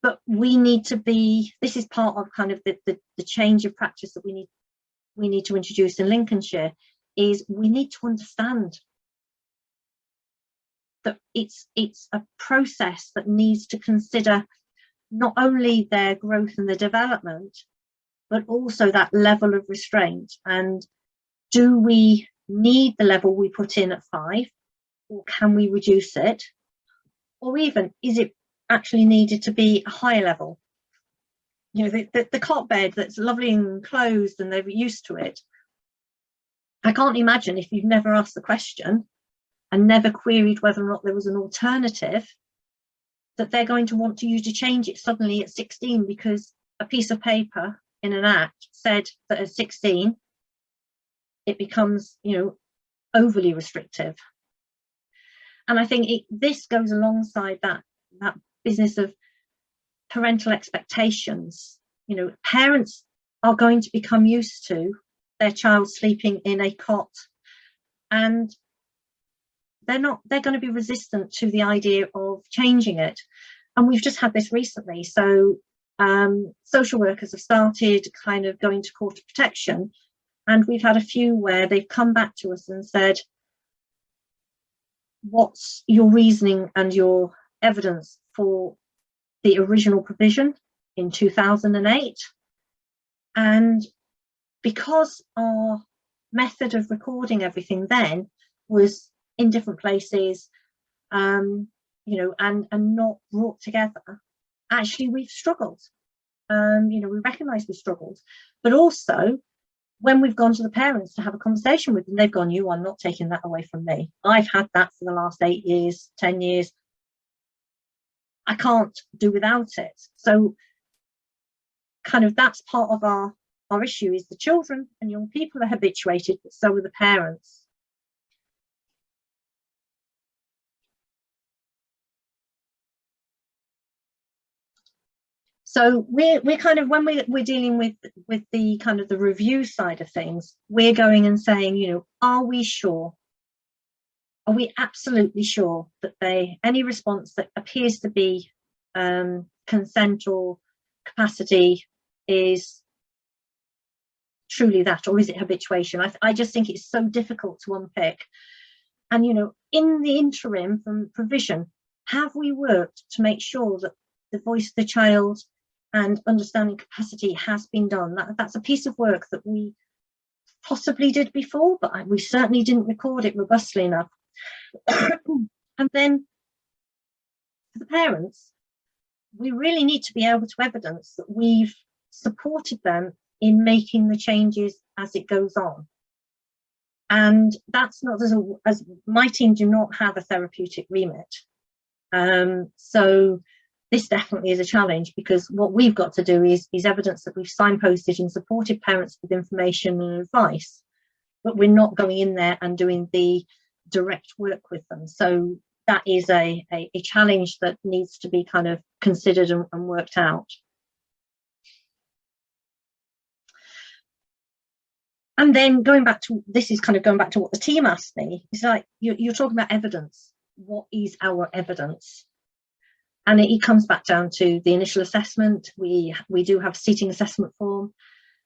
but we need to be, this is part of kind of the change of practice that we need to introduce in Lincolnshire, is we need to understand that it's a process that needs to consider not only their growth and their development, but also that level of restraint. And do we need the level we put in at 5, or can we reduce it? Or even, is it actually needed to be a higher level? You know, the cot bed that's lovely and closed and they're used to it. I can't imagine, if you've never asked the question and never queried whether or not there was an alternative, that they're going to want to use to change it suddenly at 16 because a piece of paper in an act said that at 16 it becomes, you know, overly restrictive. And I think this goes alongside that business of parental expectations. You know, parents are going to become used to their child sleeping in a cot, and they're going to be resistant to the idea of changing it. And we've just had this recently. So social workers have started kind of going to court of protection, and we've had a few where they've come back to us and said, what's your reasoning and your evidence for the original provision in 2008? And because our method of recording everything then was in different places, you know, and not brought together, actually we've struggled. You know, we recognise we struggled, but also when we've gone to the parents to have a conversation with them, they've gone, you are not taking that away from me. I've had that for the last 8 years, 10 years. I can't do without it. So kind of that's part of our issue, is the children and young people are habituated, but so are the parents. So we're kind of, when we're dealing with the kind of the review side of things, we're going and saying, you know, are we sure? Are we absolutely sure that any response that appears to be consent or capacity is truly that, or is it habituation? I just think it's so difficult to unpick. And, you know, in the interim from provision, have we worked to make sure that the voice of the child and understanding capacity has been done? That's a piece of work that we possibly did before, but we certainly didn't record it robustly enough. And then for the parents, we really need to be able to evidence that we've supported them in making the changes as it goes on. And that's not as my team do not have a therapeutic remit. So this definitely is a challenge, because what we've got to do is evidence that we've signposted and supported parents with information and advice, but we're not going in there and doing the direct work with them. So that is a challenge that needs to be kind of considered and worked out. And then going back to, this is kind of going back to what the team asked me, it's like, you're talking about evidence. What is our evidence? And it comes back down to the initial assessment. We do have seating assessment form,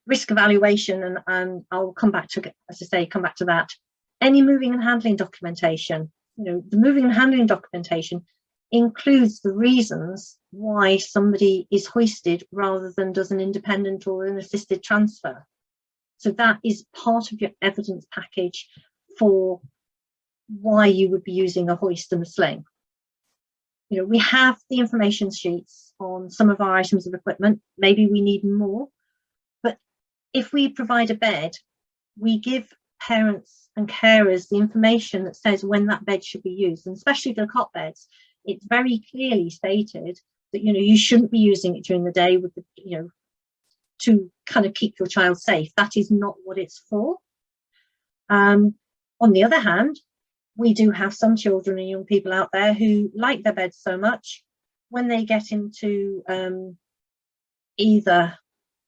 risk evaluation, and I'll come back to, as I say, come back to that. Any moving and handling documentation. You know, the moving and handling documentation includes the reasons why somebody is hoisted rather than does an independent or an assisted transfer. So that is part of your evidence package for why you would be using a hoist and a sling. You know, we have the information sheets on some of our items of equipment. Maybe we need more, but if we provide a bed, we give parents and carers the information that says when that bed should be used, and especially the cot beds, it's very clearly stated that, you know, you shouldn't be using it during the day with the, you know, to kind of keep your child safe. That is not what it's for. On the other hand, we do have some children and young people out there who like their beds so much, when they get into either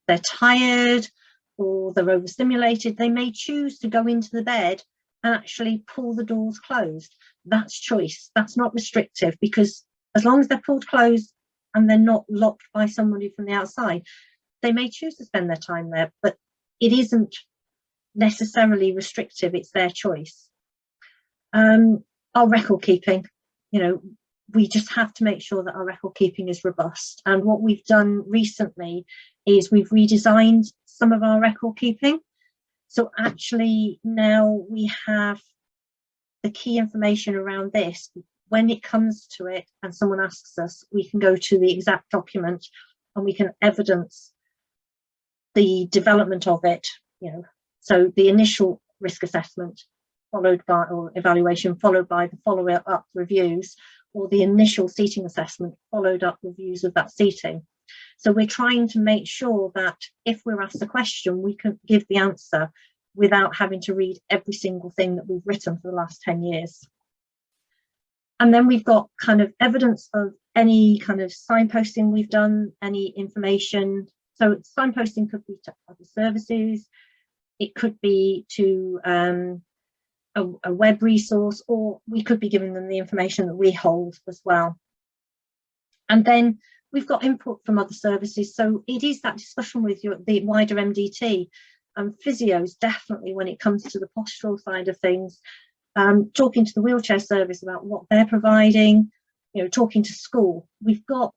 they're tired or they're overstimulated, they may choose to go into the bed and actually pull the doors closed. That's choice. That's not restrictive, because as long as they're pulled closed and they're not locked by somebody from the outside, they may choose to spend their time there, but it isn't necessarily restrictive. It's their choice. Our record keeping, you know, we just have to make sure that our record keeping is robust. And what we've done recently is we've redesigned some of our record keeping. So actually now we have the key information around this. When it comes to it and someone asks us, we can go to the exact document and we can evidence the development of it, you know. So the initial risk assessment followed by, or evaluation followed by the follow-up reviews, or the initial seating assessment followed up reviews of that seating. So we're trying to make sure that if we're asked a question, we can give the answer without having to read every single thing that we've written for the last 10 years. And then we've got kind of evidence of any kind of signposting we've done, any information. So signposting could be to other services, it could be to a web resource, or we could be giving them the information that we hold as well. And then we've got input from other services. So it is that discussion with the wider MDT and physios, definitely when it comes to the postural side of things, talking to the wheelchair service about what they're providing, you know, talking to school. We've got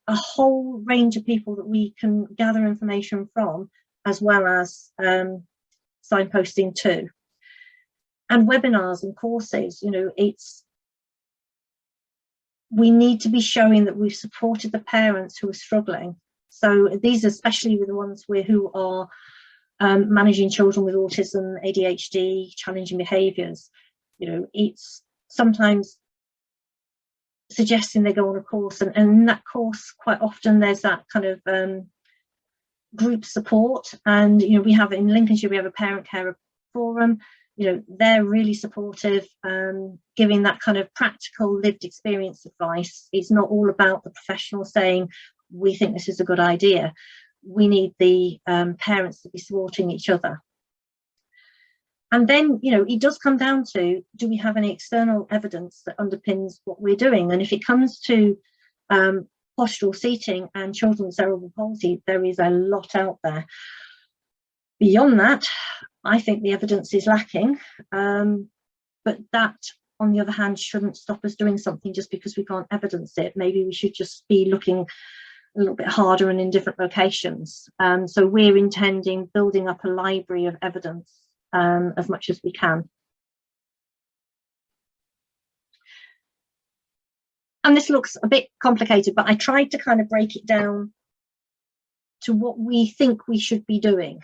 a whole range of people that we can gather information from, as well as signposting too. And webinars and courses, you know, we need to be showing that we've supported the parents who are struggling. So these, especially with the ones who are managing children with autism, ADHD, challenging behaviours, you know, it's sometimes suggesting they go on a course, and in that course quite often there's that kind of group support. And you know, we have in Lincolnshire, we have a parent carer forum. You know, they're really supportive, giving that kind of practical lived experience advice. It's not all about the professional saying we think this is a good idea. We need the parents to be supporting each other. And then, you know, it does come down to, do we have any external evidence that underpins what we're doing? And if it comes to postural seating and children with cerebral palsy, there is a lot out there. Beyond that, I think the evidence is lacking, but that, on the other hand, shouldn't stop us doing something just because we can't evidence it. Maybe we should just be looking a little bit harder and in different locations. So we're intending building up a library of evidence as much as we can. And this looks a bit complicated, but I tried to kind of break it down to what we think we should be doing.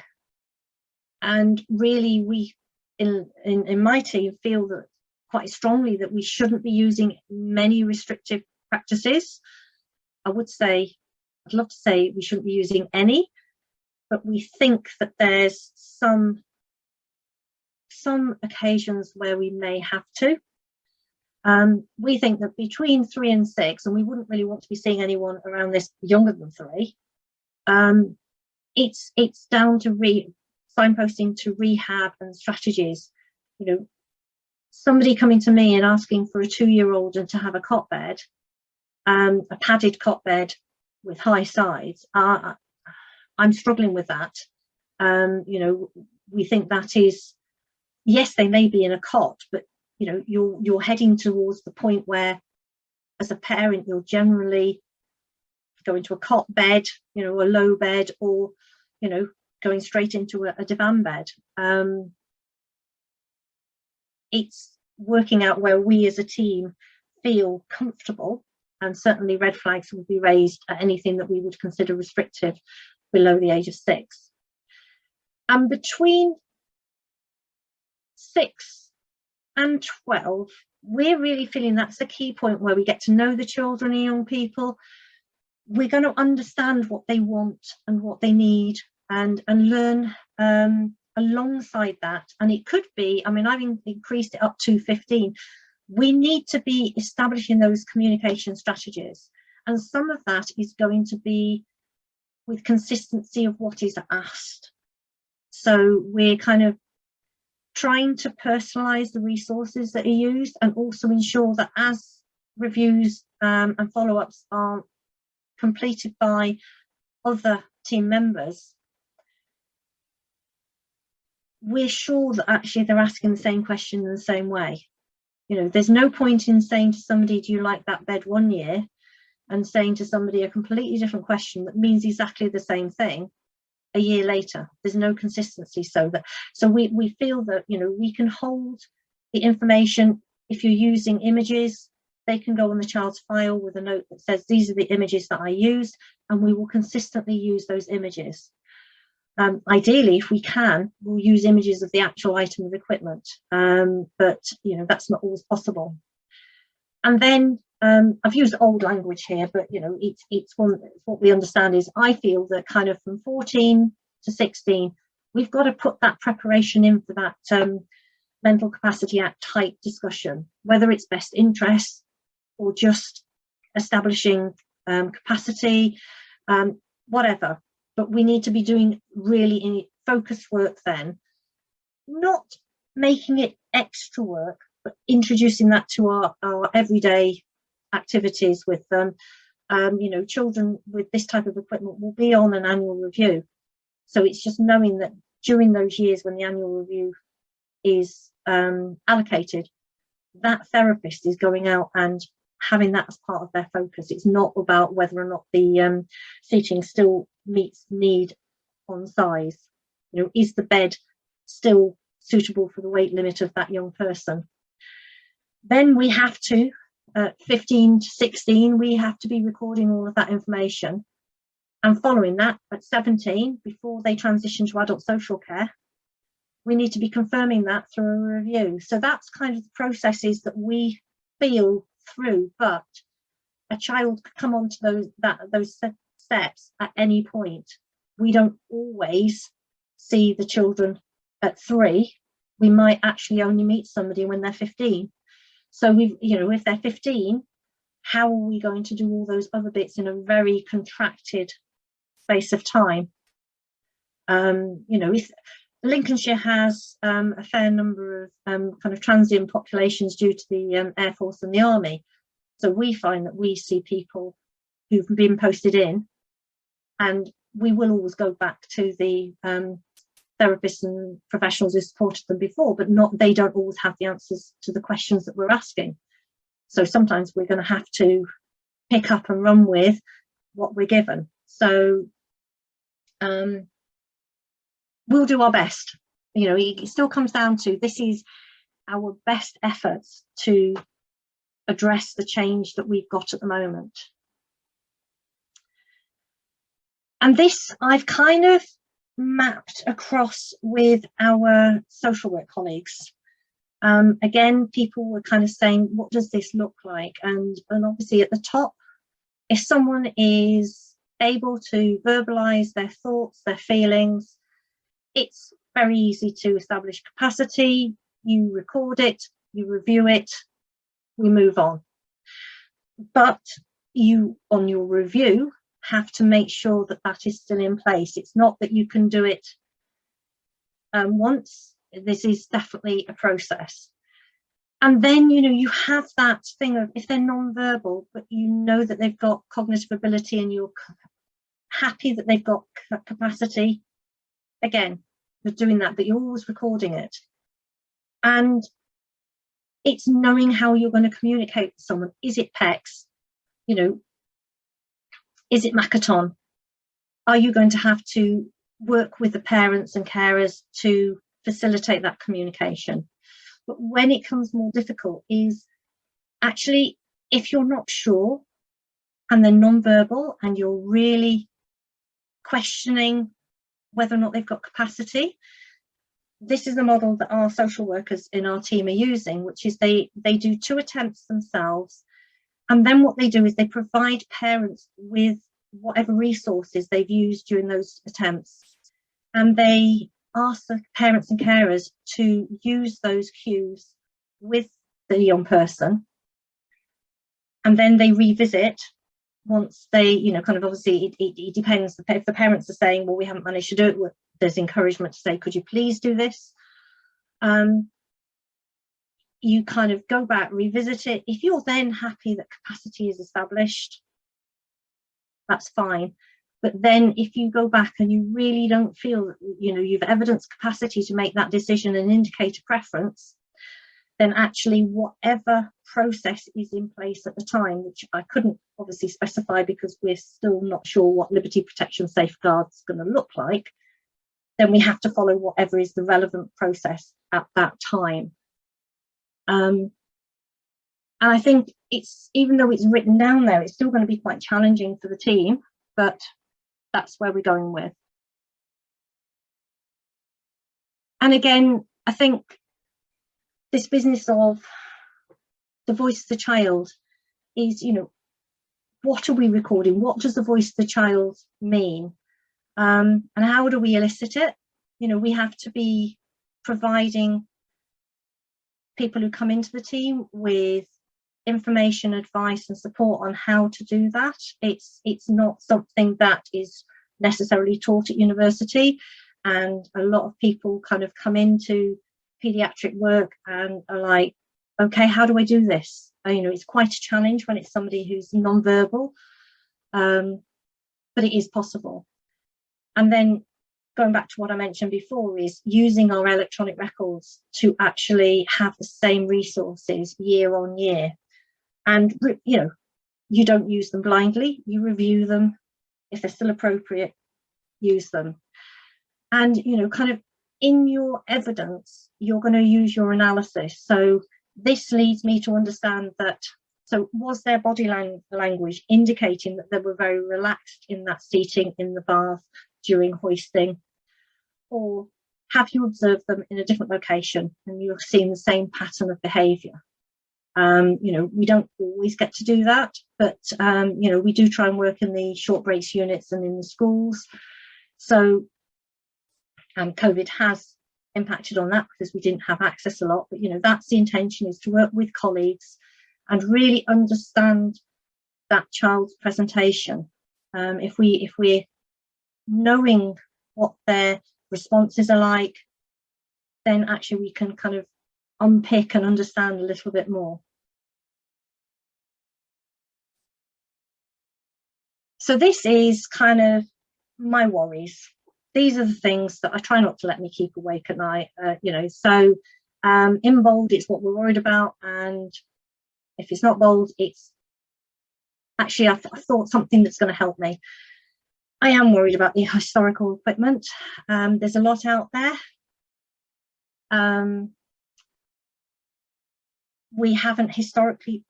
And really, we in my team feel that quite strongly that we shouldn't be using many restrictive practices. I'd love to say we shouldn't be using any, but we think that there's some occasions where we may have to. We think that between 3 and 6, and we wouldn't really want to be seeing anyone around this younger than 3, it's down to signposting to rehab and strategies. You know, somebody coming to me and asking for a 2-year-old and to have a cot bed, a padded cot bed with high sides, I'm struggling with that. You know, we think that is, yes, they may be in a cot, but you know, you're heading towards the point where, as a parent, you'll generally go into a cot bed, you know, a low bed, or you know, going straight into a divan bed. It's working out where we as a team feel comfortable, and certainly red flags will be raised at anything that we would consider restrictive below the age of 6. And between 6 and 12, we're really feeling that's a key point where we get to know the children and young people. We're going to understand what they want and what they need, and learn alongside that. And it could be, I mean, I've increased it up to 15. We need to be establishing those communication strategies, and some of that is going to be with consistency of what is asked. So we're kind of trying to personalize the resources that are used, and also ensure that as reviews and follow-ups are completed by other team members, we're sure that actually they're asking the same question in the same way. You know, there's no point in saying to somebody, do you like that bed 1 year, and saying to somebody a completely different question that means exactly the same thing a year later. There's no consistency. So we feel that, you know, we can hold the information. If you're using images, they can go on the child's file with a note that says these are the images that I used, and we will consistently use those images. Ideally, if we can, we'll use images of the actual item of equipment, but you know, that's not always possible. And then I've used old language here, but you know, it's what we understand is, I feel that kind of from 14 to 16, we've got to put that preparation in for that Mental Capacity Act type discussion, whether it's best interests or just establishing capacity, whatever. But we need to be doing really focused work then, not making it extra work, but introducing that to our everyday activities with them. You know, children with this type of equipment will be on an annual review. So it's just knowing that during those years when the annual review is allocated, that therapist is going out and having that as part of their focus. It's not about whether or not the seating still meets need on size. You know, is the bed still suitable for the weight limit of that young person? Then we have to, 15 to 16, we have to be recording all of that information. And following that, at 17, before they transition to adult social care, we need to be confirming that through a review. So that's kind of the processes that we feel through, but a child could come on to those steps at any point. We don't always see the children at 3. We might actually only meet somebody when they're 15. So you know, if they're 15, how are we going to do all those other bits in a very contracted space of time? You know, if Lincolnshire has a fair number of kind of transient populations due to the Air Force and the Army. So we find that we see people who've been posted in, and we will always go back to the therapists and professionals who supported them before, but they don't always have the answers to the questions that we're asking. So sometimes we're going to have to pick up and run with what we're given. So we'll do our best. You know, it still comes down to, this is our best efforts to address the change that we've got at the moment. And this I've kind of mapped across with our social work colleagues. Again, people were kind of saying, what does this look like? And obviously at the top, if someone is able to verbalise their thoughts, their feelings, it's very easy to establish capacity. You record it, you review it, we move on. But you, on your review, have to make sure that that is still in place. It's not that you can do it once. This is definitely a process. And then, you know, you have that thing of, if they're non-verbal, but you know that they've got cognitive ability and you're happy that they've got capacity, again, you're doing that, but you're always recording it. And it's knowing how you're going to communicate with someone. Is it PECS? You know, is it Makaton? Are you going to have to work with the parents and carers to facilitate that communication? But when it comes more difficult is actually, if you're not sure and they're non-verbal and you're really questioning whether or not they've got capacity, this is the model that our social workers in our team are using, which is they do 2 attempts themselves. And then what they do is they provide parents with whatever resources they've used during those attempts. And they ask the parents and carers to use those cues with the young person. And then they revisit once they, you know, kind of, obviously it depends. If the parents are saying, well, we haven't managed to do it, there's encouragement to say, could you please do this? You kind of go back, revisit it. If you're then happy that capacity is established, that's fine. But then if you go back and you really don't feel that, you know, you've evidenced capacity to make that decision and indicate a preference, then actually whatever process is in place at the time, which I couldn't obviously specify because we're still not sure what liberty protection safeguards is going to look like, then we have to follow whatever is the relevant process at that time. And I think it's, even though it's written down there, it's still going to be quite challenging for the team, but that's where we're going with. And again, I think this business of the voice of the child is, you know, what are we recording? What does the voice of the child mean? And how do we elicit it? You know, we have to be providing people who come into the team with information, advice and support on how to do that. It's not something that is necessarily taught at university, and a lot of people kind of come into paediatric work and are like, okay, how do I do this? You know, it's quite a challenge when it's somebody who's non-verbal, but it is possible. And then going back to what I mentioned before, is using our electronic records to actually have the same resources year on year. And, you know, you don't use them blindly, you review them. If they're still appropriate, use them. And, you know, kind of in your evidence, you're going to use your analysis. So this leads me to understand that, so was their body language indicating that they were very relaxed in that seating in the bath during hoisting? Or have you observed them in a different location and you're seeing the same pattern of behaviour? You know, we don't always get to do that, but, you know, we do try and work in the short breaks units and in the schools. So COVID has impacted on that because we didn't have access a lot, but, you know, that's the intention, is to work with colleagues and really understand that child's presentation. If we're knowing what their responses are like, then actually we can kind of unpick and understand a little bit more. So this is kind of my worries. These are the things that I try not to let me keep awake at night, you know. So in bold, it's what we're worried about, and if it's not bold, it's actually I thought something that's going to help me. I am worried about the historical equipment. There's a lot out there. we haven't historically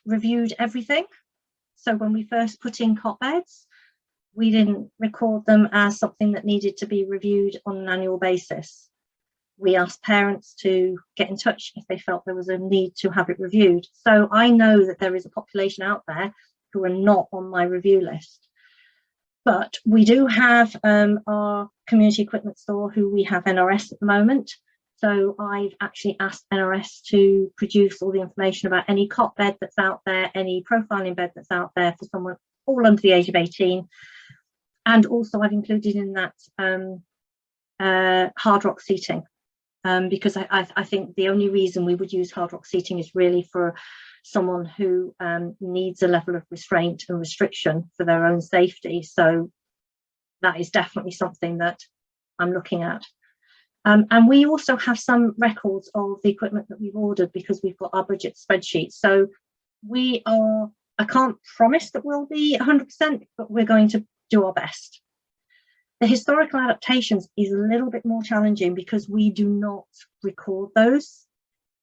reviewed everything. So when we first put in cot beds, we didn't record them as something that needed to be reviewed on an annual basis. We asked parents to get in touch if they felt there was a need to have it reviewed. So I know that there is a population out there who are not on my review list. But we do have our community equipment store who we have NRS at the moment. So I've actually asked NRS to produce all the information about any cot bed that's out there, any profiling bed that's out there for someone all under the age of 18. And also I've included in that hard rock seating, because I think the only reason we would use hard rock seating is really for someone who needs a level of restraint and restriction for their own safety. So that is definitely something that I'm looking at. And we also have some records of the equipment that we've ordered because we've got our budget spreadsheet. So we are, I can't promise that we'll be 100%, but we're going to do our best. The historical adaptations is a little bit more challenging because we do not record those,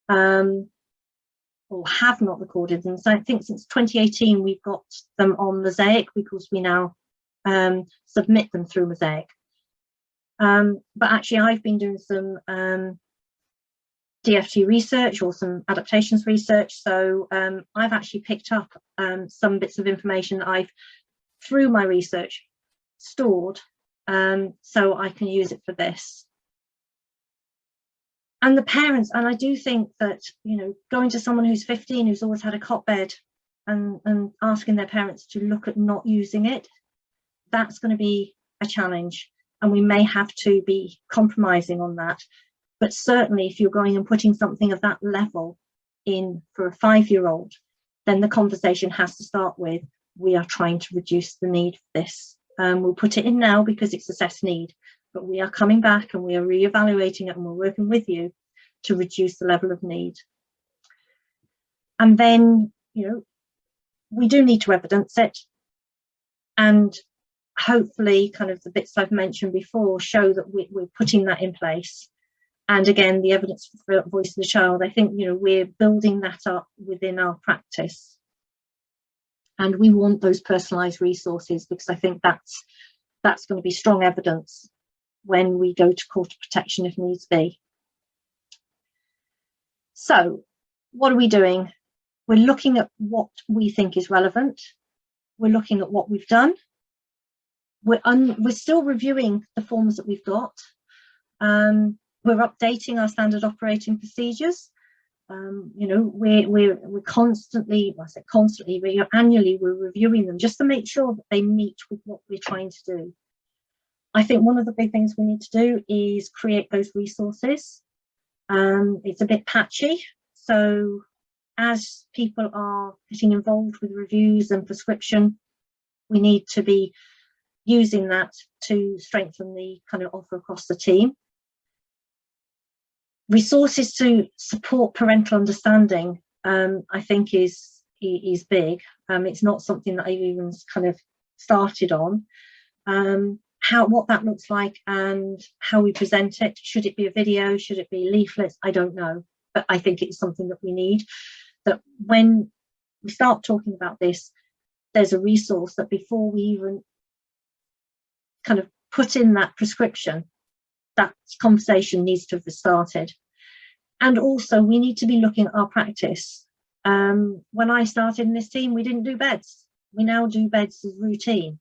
or have not recorded them. So I think since 2018 we've got them on Mosaic because we now submit them through Mosaic. But actually I've been doing some DFT research or some adaptations research, so I've actually picked up some bits of information that I've, through my research, stored, so I can use it for this. And the parents, and I do think that, you know, going to someone who's 15 who's always had a cot bed and asking their parents to look at not using it, that's going to be a challenge. And we may have to be compromising on that. But certainly if you're going and putting something of that level in for a 5-year-old, then the conversation has to start with, we are trying to reduce the need for this. We'll put it in now because it's assessed need, but we are coming back and we are re-evaluating it and we're working with you to reduce the level of need. And then, you know, we do need to evidence it. And hopefully kind of the bits I've mentioned before show that we're putting that in place. And again, the evidence for voice of the child, I think, you know, we're building that up within our practice. And we want those personalised resources because I think that's going to be strong evidence when we go to court of protection if needs be. So what are we doing? We're looking at what we think is relevant. We're looking at what we've done. We're still reviewing the forms that we've got. We're updating our standard operating procedures. You know, we're constantly, well, I say constantly, annually we're reviewing them just to make sure that they meet with what we're trying to do. I think one of the big things we need to do is create those resources. It's a bit patchy, so as people are getting involved with reviews and prescription, we need to be using that to strengthen the kind of offer across the team. Resources to support parental understanding, I think is big. It's not something that I've even kind of started on. What that looks like and how we present it. Should it be a video? Should it be leaflets? I don't know, but I think it's something that we need. That when we start talking about this, there's a resource that before we even kind of put in that prescription, that conversation needs to have started. And also we need to be looking at our practice. When I started in this team, we didn't do beds. We now do beds as routine.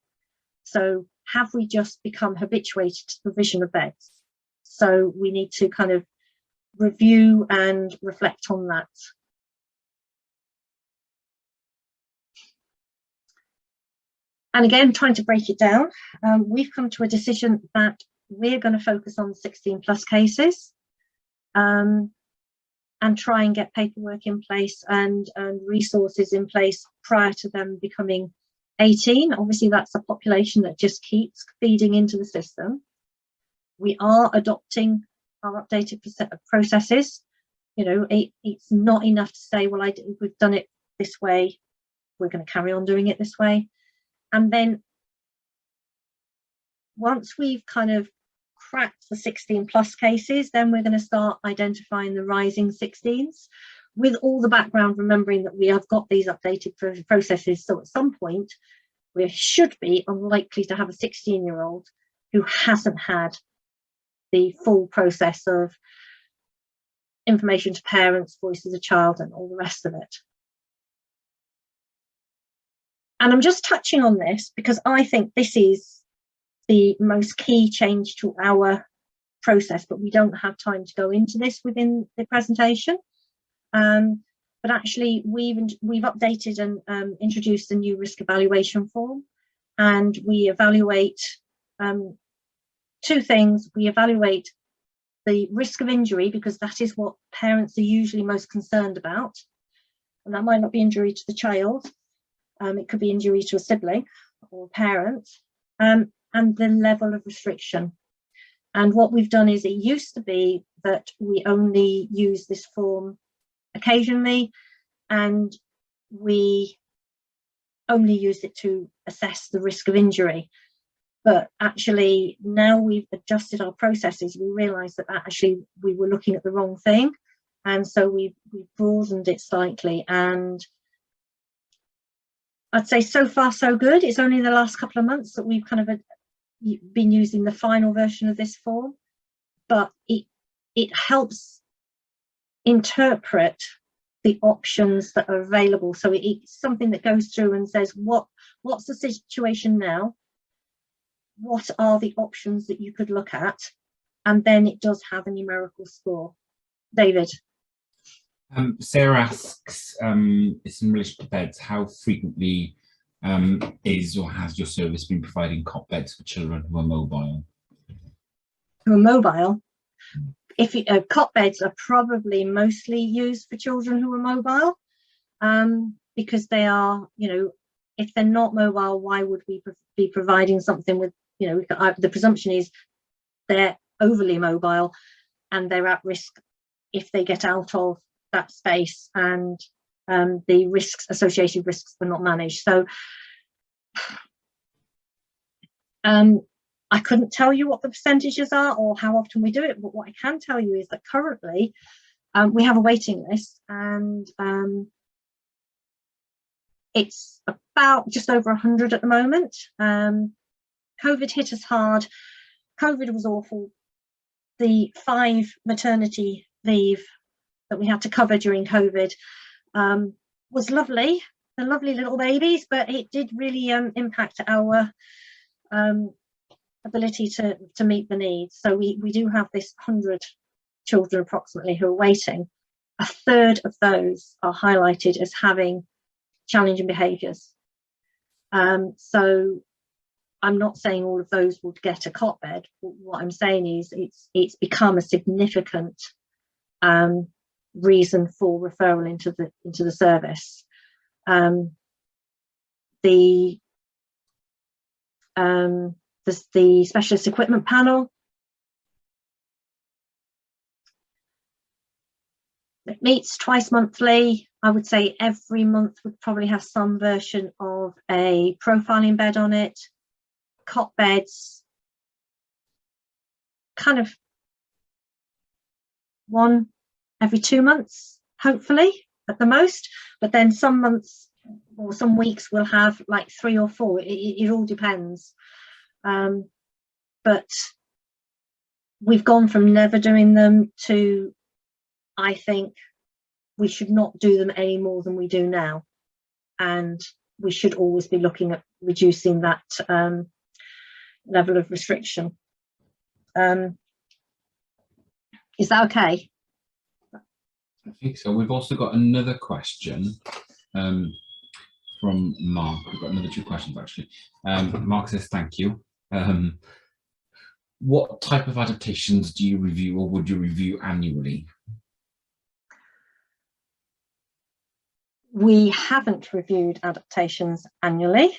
So have we just become habituated to the provision of beds? So we need to kind of review and reflect on that. And again, trying to break it down, we've come to a decision that we're going to focus on 16+ cases and try and get paperwork in place and resources in place prior to them becoming 18. Obviously, that's a population that just keeps feeding into the system. We are adopting our updated processes. You know, it's not enough to say, well, we've done it this way, we're going to carry on doing it this way. And then once we've kind of cracked the 16 plus cases, then we're going to start identifying the rising 16s, with all the background remembering that we have got these updated processes. So at some point we should be unlikely to have a 16-year-old who hasn't had the full process of information to parents, voice as a child, and all the rest of it. And I'm just touching on this because I think this is the most key change to our process, but we don't have time to go into this within the presentation. But actually we've updated and introduced a new risk evaluation form, and we evaluate two things. We evaluate the risk of injury, because that is what parents are usually most concerned about, and that might not be injury to the child, it could be injury to a sibling or a parent, and the level of restriction. And what we've done is, it used to be that we only use this form occasionally, and we only used it to assess the risk of injury. But actually now we've adjusted our processes, we realised that actually we were looking at the wrong thing, and so we've broadened it slightly. And I'd say so far so good. It's only the last couple of months that we've kind of been using the final version of this form, but it helps interpret the options that are available. So it's something that goes through and says, what's the situation now? What are the options that you could look at? And then it does have a numerical score. David.
Sarah asks, it's in relation to beds, how frequently is or has your service been providing cot beds for children who are mobile?
Who are mobile? If cot beds are probably mostly used for children who are mobile, because they are, you know, if they're not mobile, why would we be providing something with, you know, the presumption is they're overly mobile and they're at risk if they get out of that space, and the risks, associated risks, were not managed. So I couldn't tell you what the percentages are or how often we do it, but what I can tell you is that currently we have a waiting list, and it's about just over 100 at the moment. COVID hit us hard. COVID was awful. The 5 maternity leave that we had to cover during COVID was lovely. They're lovely little babies, but it did really impact our ability to meet the needs. So we do have this 100 children approximately who are waiting. A third of those are highlighted as having challenging behaviours. So I'm not saying all of those would get a cot bed. What I'm saying is it's become a significant reason for referral into the service. There's the specialist equipment panel. It meets twice monthly. I would say every month would probably have some version of a profiling bed on it. Cot beds, kind of 1 every 2 months, hopefully at the most. But then some months or some weeks we'll have like 3 or 4. It all depends. But we've gone from never doing them to, I think we should not do them any more than we do now, and we should always be looking at reducing that level of restriction. Is that okay?
I think so. We've also got another question from Mark. We've got another 2 questions actually. Mark says thank you. What type of adaptations do you review, or would you review annually?
We haven't reviewed adaptations annually.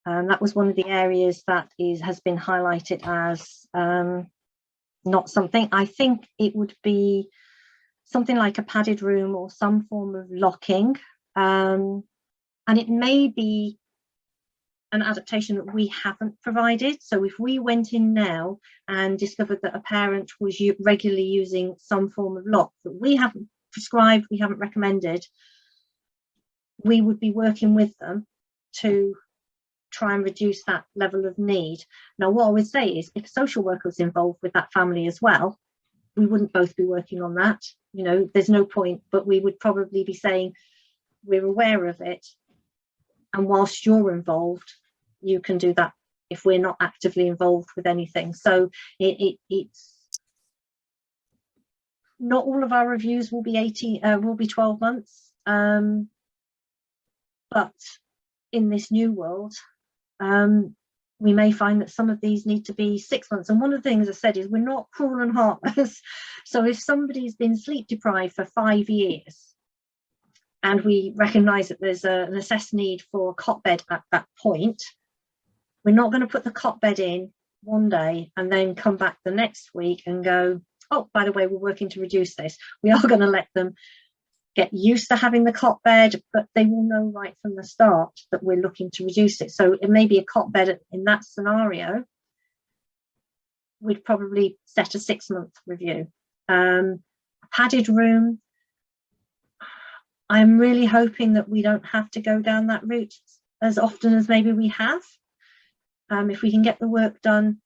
That was one of the areas that has been highlighted as not something. I think it would be something like a padded room or some form of locking, and it may be an adaptation that we haven't provided. So if we went in now and discovered that a parent was regularly using some form of lock that we haven't prescribed, we haven't recommended, we would be working with them to try and reduce that level of need. Now, what I would say is if a social worker was involved with that family as well, we wouldn't both be working on that. You know, there's no point, but we would probably be saying, we're aware of it, and whilst you're involved, you can do that if we're not actively involved with anything. So it's not all of our reviews will be 12 months, but in this new world, we may find that some of these need to be 6 months. And one of the things I said is we're not cruel and heartless. So if somebody's been sleep deprived for 5 years and we recognise that there's an assessed need for a cot bed at that point, we're not going to put the cot bed in one day and then come back the next week and go, oh, by the way, we're working to reduce this. We are going to let them get used to having the cot bed, but they will know right from the start that we're looking to reduce it. So it may be a cot bed in that scenario. We'd probably set a 6-month review. A padded room, I'm really hoping that we don't have to go down that route as often as maybe we have. If we can get the work done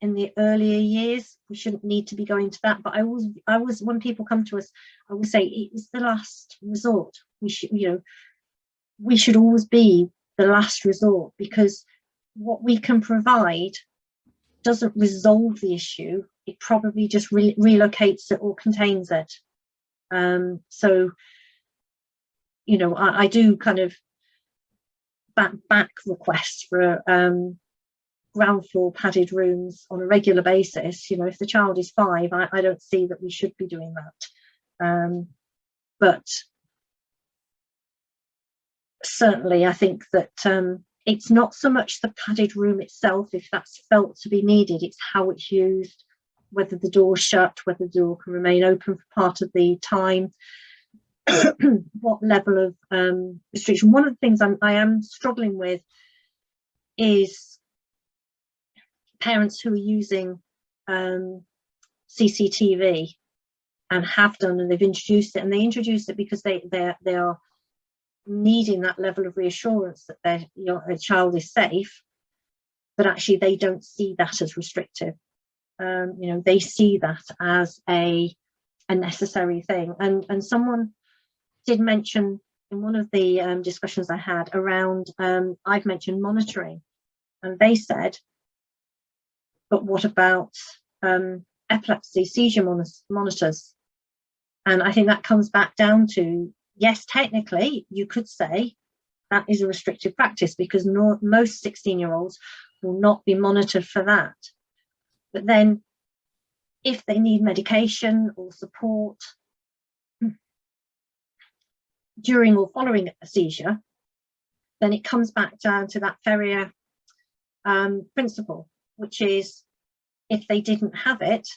in the earlier years, we shouldn't need to be going to that. But I was when people come to us, I will say it is the last resort. We should always be the last resort, because what we can provide doesn't resolve the issue. It probably just relocates it or contains it. So, you know, I do kind of back requests for ground floor padded rooms on a regular basis. You know, if the child is 5, I don't see that we should be doing that. But certainly I think that it's not so much the padded room itself, if that's felt to be needed, it's how it's used, whether the door's shut, whether the door can remain open for part of the time, what level of restriction. One of the things I am struggling with is parents who are using CCTV and have done, and they've introduced it, and they introduce it because they are needing that level of reassurance that their child is safe, but actually they don't see that as restrictive. You know, they see that as a necessary thing. And someone did mention in one of the discussions I had around, I've mentioned monitoring, and they said, but what about epilepsy seizure monitors? And I think that comes back down to, yes, technically you could say that is a restrictive practice, because most 16-year-olds will not be monitored for that. But then if they need medication or support during or following a seizure, then it comes back down to that Ferrier principle, which is, if they didn't have it,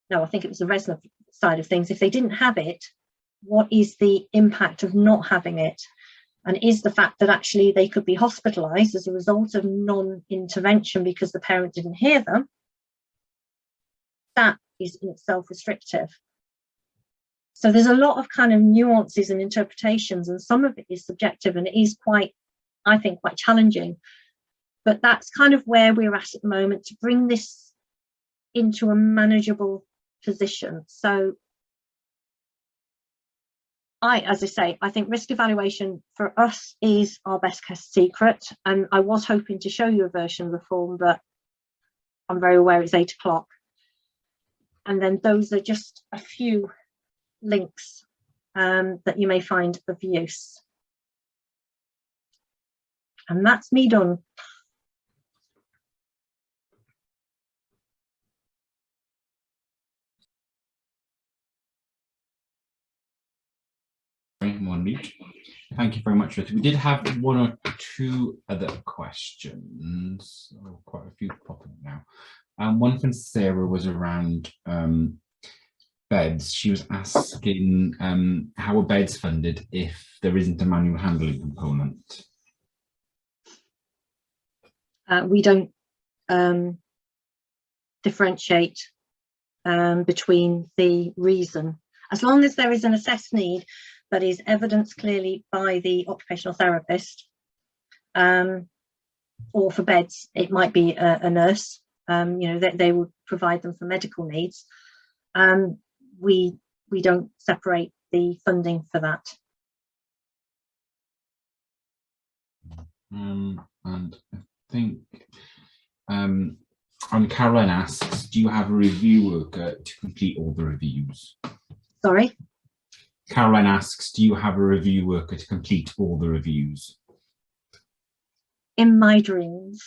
no, I think it was the Resnick side of things, if they didn't have it, what is the impact of not having it? And is the fact that actually they could be hospitalized as a result of non-intervention because the parent didn't hear them, that is in itself restrictive. So there's a lot of kind of nuances and interpretations, and some of it is subjective, and it is quite, I think, quite challenging. But that's kind of where we're at the moment, to bring this into a manageable position. So as I say, I think risk evaluation for us is our best kept secret. And I was hoping to show you a version of the form, but I'm very aware it's 8 o'clock. And then those are just a few links that you may find of use. And that's me done.
Thank you very much, Ruth. We did have 1 or 2 other questions, quite a few popping now. One from Sarah was around beds. She was asking how are beds funded if there isn't a manual handling component?
We don't differentiate between the reason. As long as there is an assessed need that is evidenced clearly by the occupational therapist, or for beds, it might be a nurse, that they would provide them for medical needs. We don't separate the funding for that.
And I think and Caroline asks, do you have a review worker to complete all the reviews?
Sorry?
Caroline asks, do you have a review worker to complete all the reviews?
In my dreams,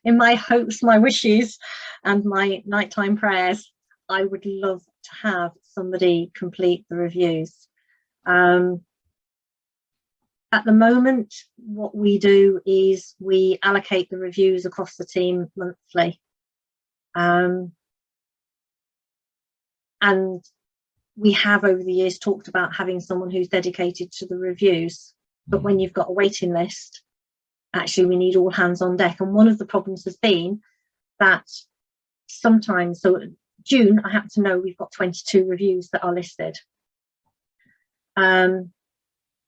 in my hopes, my wishes, and my nighttime prayers, I would love to have somebody complete the reviews. At the moment, what we do is we allocate the reviews across the team monthly. And we have over the years talked about having someone who's dedicated to the reviews. But when you've got a waiting list, actually we need all hands on deck. And one of the problems has been that sometimes, so June, I happen to know we've got 22 reviews that are listed.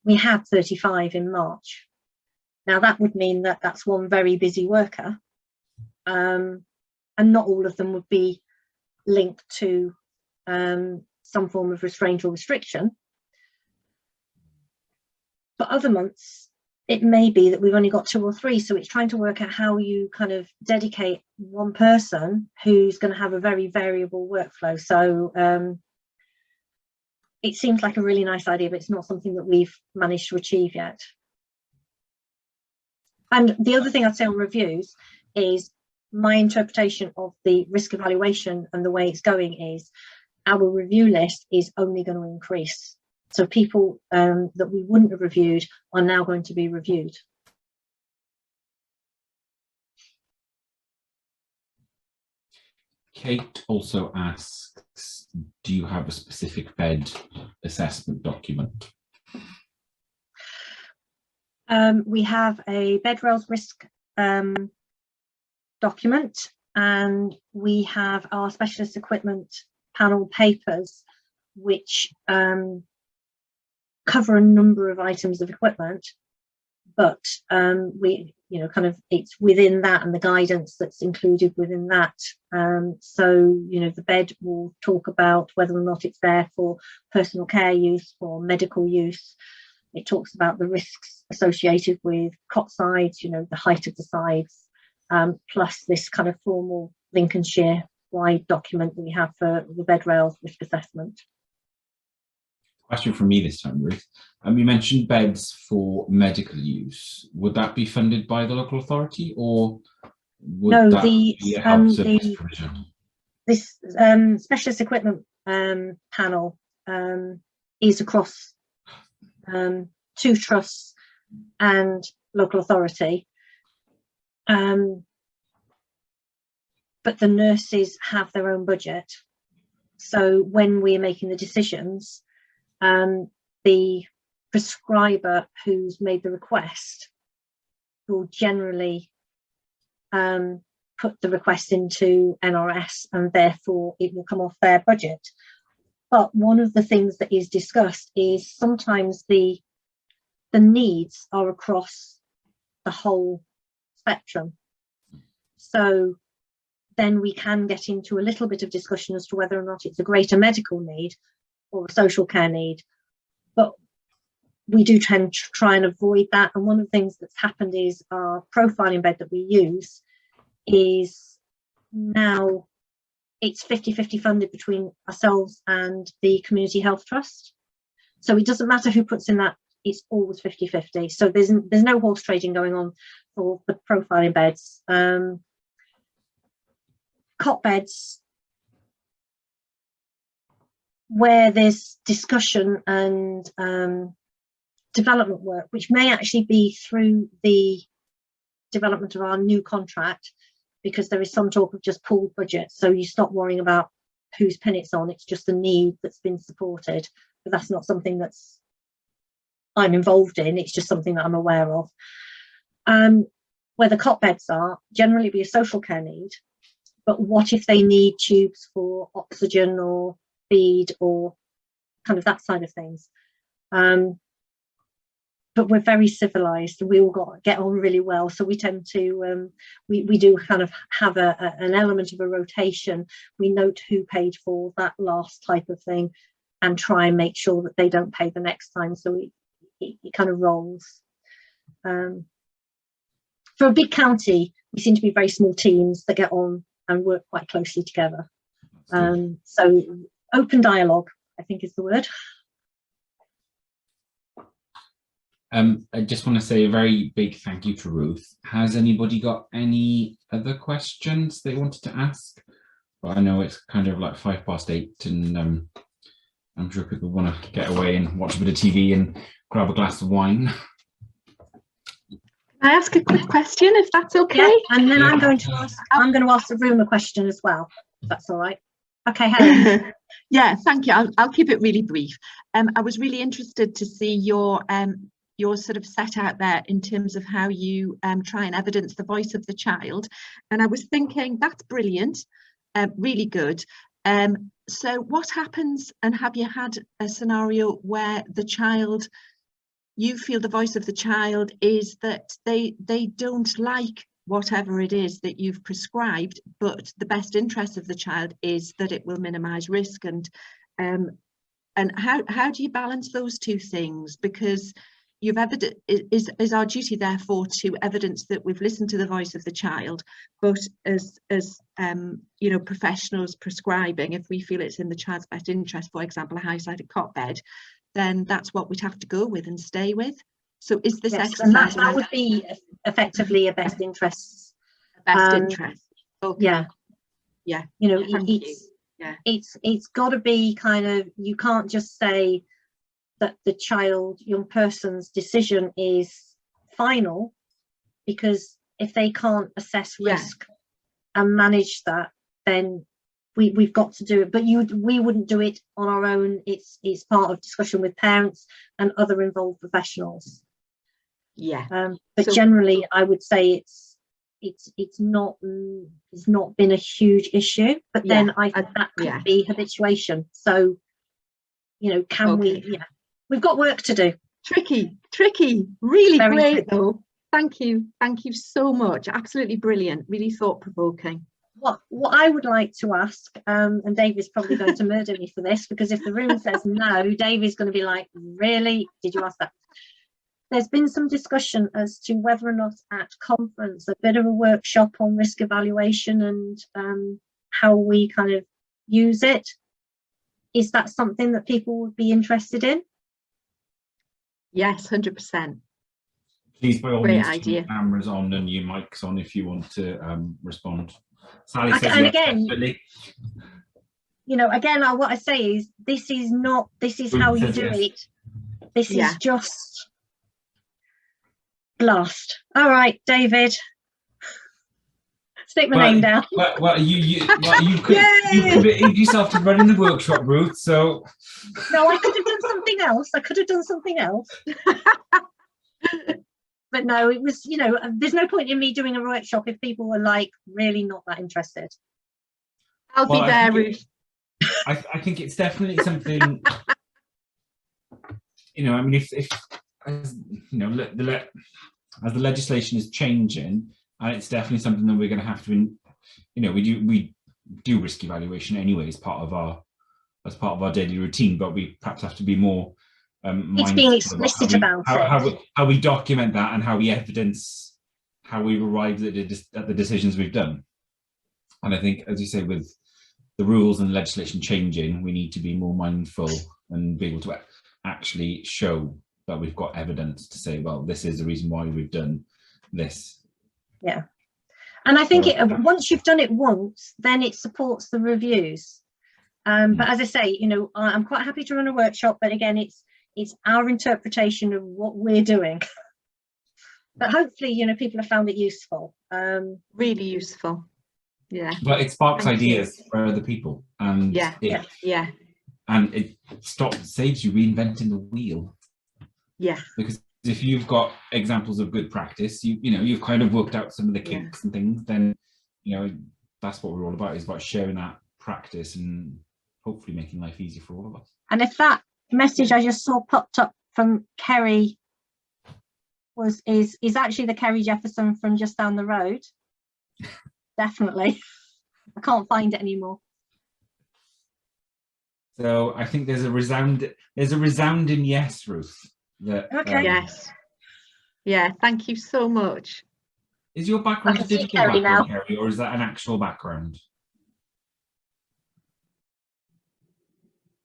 We had 35 in March. Now that would mean that that's one very busy worker, and not all of them would be linked to some form of restraint or restriction. But other months, it may be that we've only got 2 or 3. So it's trying to work out how you kind of dedicate one person who's going to have a very variable workflow. So it seems like a really nice idea, but it's not something that we've managed to achieve yet. And the other thing I'd say on reviews is my interpretation of the risk evaluation and the way it's going is our review list is only going to increase. So people that we wouldn't have reviewed are now going to be reviewed.
Kate also asks, do you have a specific bed assessment document?
We have a bed rails risk document, and we have our specialist equipment panel papers, which cover a number of items of equipment, but we, kind of it's within that and the guidance that's included within that. So, the bed will talk about whether or not it's there for personal care use or medical use. It talks about the risks associated with cot sides, the height of the sides, plus this kind of formal Lincolnshire-wide document that we have for the bed rails risk assessment.
Question from me this time, Ruth. You mentioned beds for medical use. Would that be funded by the local authority, or would that be a health service provision?
This specialist equipment panel is across 2 trusts and local authority. But the nurses have their own budget. So when we're making the decisions, the prescriber who's made the request will generally put the request into NRS, and therefore it will come off their budget. But one of the things that is discussed is sometimes the needs are across the whole spectrum. So then we can get into a little bit of discussion as to whether or not it's a greater medical need or a social care need, but we do tend to try and avoid that. And one of the things that's happened is our profiling bed that we use is now it's 50-50 funded between ourselves and the Community Health Trust. So it doesn't matter who puts in that, it's always 50-50. So there's no horse trading going on for the profiling beds. Cot beds, where there's discussion and development work, which may actually be through the development of our new contract, because there is some talk of just pooled budget. So you stop worrying about whose pin it's on, it's just a need that's been supported. But that's not something that's I'm involved in, it's just something that I'm aware of. where the cot beds are, generally be a social care need. But what if they need tubes for oxygen or feed or kind of that side of things? But we're very civilized. We all get on really well. So we tend to, we do kind of have an element of a rotation. We note who paid for that last type of thing and try and make sure that they don't pay the next time. So it kind of rolls. For a big county, we seem to be very small teams that get on and work quite closely together. So open dialogue, I think, is the word.
I just want to say a very big thank you to Ruth. Has anybody got any other questions they wanted to ask? Well, I know it's kind of like 8:05 and I'm sure people want to get away and watch a bit of TV and grab a glass of wine.
Can I ask a quick question, if that's okay?
Yeah, and then I'm going to ask the room a question as well, if that's all right. Okay, Helen.
Yeah, thank you. I'll keep it really brief. I was really interested to see your sort of set out there in terms of how you try and evidence the voice of the child. And I was thinking, that's brilliant, really good. So what happens, and have you had a scenario where you feel the voice of the child is that they don't like whatever it is that you've prescribed, but the best interest of the child is that it will minimize risk? And how do you balance those two things? Because is our duty therefore to evidence that we've listened to the voice of the child, but as you know, professionals prescribing, if we feel it's in the child's best interest, for example, a high-sided cot bed, then that's what we'd have to go with and stay with. So is this exercise,
and that would be effectively a best interest.
Interest. Okay.
Yeah. You know, it's got to be kind of, you can't just say that the young person's decision is final, because if they can't assess risk and manage that, then we've got to do it. But we wouldn't do it on our own. It's part of discussion with parents and other involved professionals. But generally, I would say it's not been a huge issue. But then I think that could be habituation. So, you know, can we? Yeah, we've got work to do.
Tricky, really
Very
great
tricky.
though. Thank you so much. Absolutely brilliant, really thought-provoking.
What I would like to ask, and David's probably going to murder me for this, because if the room says no, David's going to be like, really? Did you ask that? There's been some discussion as to whether or not at conference, a bit of a workshop on risk evaluation and how we kind of use it. Is that something that people would be interested in?
Yes, 100%.
Please, by all
Great
means,
idea.
keep your cameras on and your mics on if you want to respond. Sally says
And
yes,
again,
definitely.
you know, again, what I say is, this is how you do it. This is just blast. All right, David, stick my name down.
Well, you committed yourself to running the workshop, Ruth. So
no, I could have done something else. But no, it was, you know, there's no point in me doing a workshop if people were like really not that interested.
I'll be there, Ruth.
I think it's definitely something. You know, I mean, if as you know, as the legislation is changing, and it's definitely something that we're going to have to, you know, we do risk evaluation anyway as part of our daily routine, but we perhaps have to be more.
It's being explicit about it.
How we document that and how we evidence how we've arrived at the decisions we've done. And I think, as you say, with the rules and legislation changing, we need to be more mindful and be able to actually show that we've got evidence to say, well, this is the reason why we've done this.
Yeah. And I think once you've done it once, then it supports the reviews. But as I say, you know, I'm quite happy to run a workshop, but again, it's our interpretation of what we're doing. But hopefully, you know, people have found it useful.
Really useful. Yeah.
But it sparks ideas for other people, and and it saves you reinventing the wheel.
Yeah.
Because if you've got examples of good practice, you've kind of worked out some of the kinks and things, then that's what we're all about, is about sharing that practice and hopefully making life easier for all of us.
And if that message I just saw popped up from Kerry is actually the Kerry Jefferson from just down the road, definitely. I can't find it anymore.
So I think there's a resounding yes, Ruth. That,
okay.
Yes. Yeah, thank you so much.
Is your background a digital
Kerry
background,
now.
Kerry, or is that an actual background?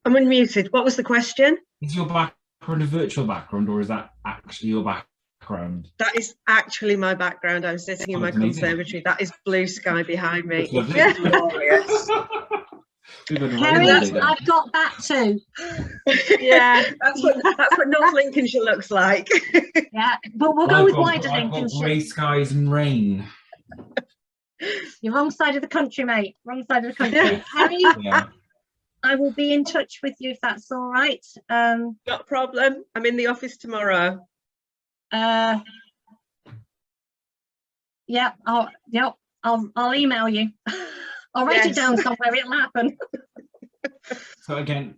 I'm unmuted. What was the question?
Is your background a virtual background, or is that actually your background?
That is actually my background. I'm sitting in my conservatory. That is blue sky behind me.
That's lovely.
Glorious.
Kerry, I've got that too.
Yeah, that's what North Lincolnshire looks like.
Yeah, but we'll go with wider
I've got
Lincolnshire.
grey skies and rain.
You're wrong side of the country, mate. Wrong side of the country. Kerry,
Yeah.
I will be in touch with you if that's all right.
Not a problem. I'm in the office tomorrow.
Yeah, I'll email you. I'll write it down somewhere. It'll happen.
So again,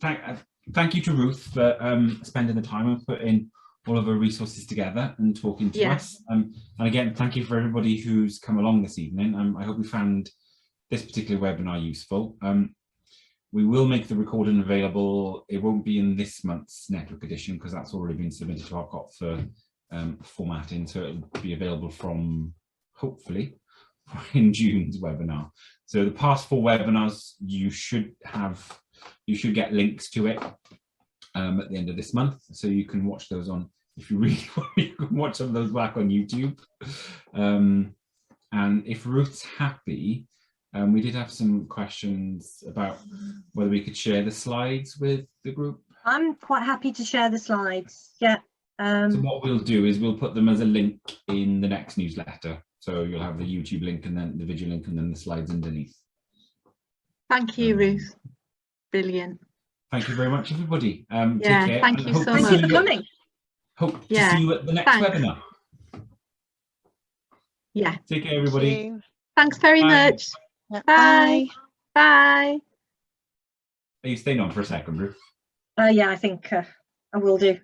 thank you to Ruth for spending the time and putting all of our resources together and talking to us. And again, thank you for everybody who's come along this evening. I hope you found this particular webinar useful. We will make the recording available. It won't be in this month's network edition because that's already been submitted to RCOT for formatting. So it'll be available from, hopefully, in June's webinar. So the past 4 webinars, you should get links to it at the end of this month. So you can watch those on, if you really want, you can watch some of those back on YouTube. And if Ruth's happy, we did have some questions about whether we could share the slides with the group.
I'm quite happy to share the slides. Yeah.
So what we'll do is we'll put them as a link in the next newsletter. So you'll have the YouTube link and then the video link and then the slides underneath.
Thank you, Ruth. Brilliant.
Thank you very much, everybody.
Yeah,
take care.
thank you so much.
Thank you for coming.
Hope to see you at the next webinar.
Yeah.
Take care, everybody.
Thanks very much. Bye. Bye.
Are you staying on for a second, Ruth?
Yeah, I think I will do.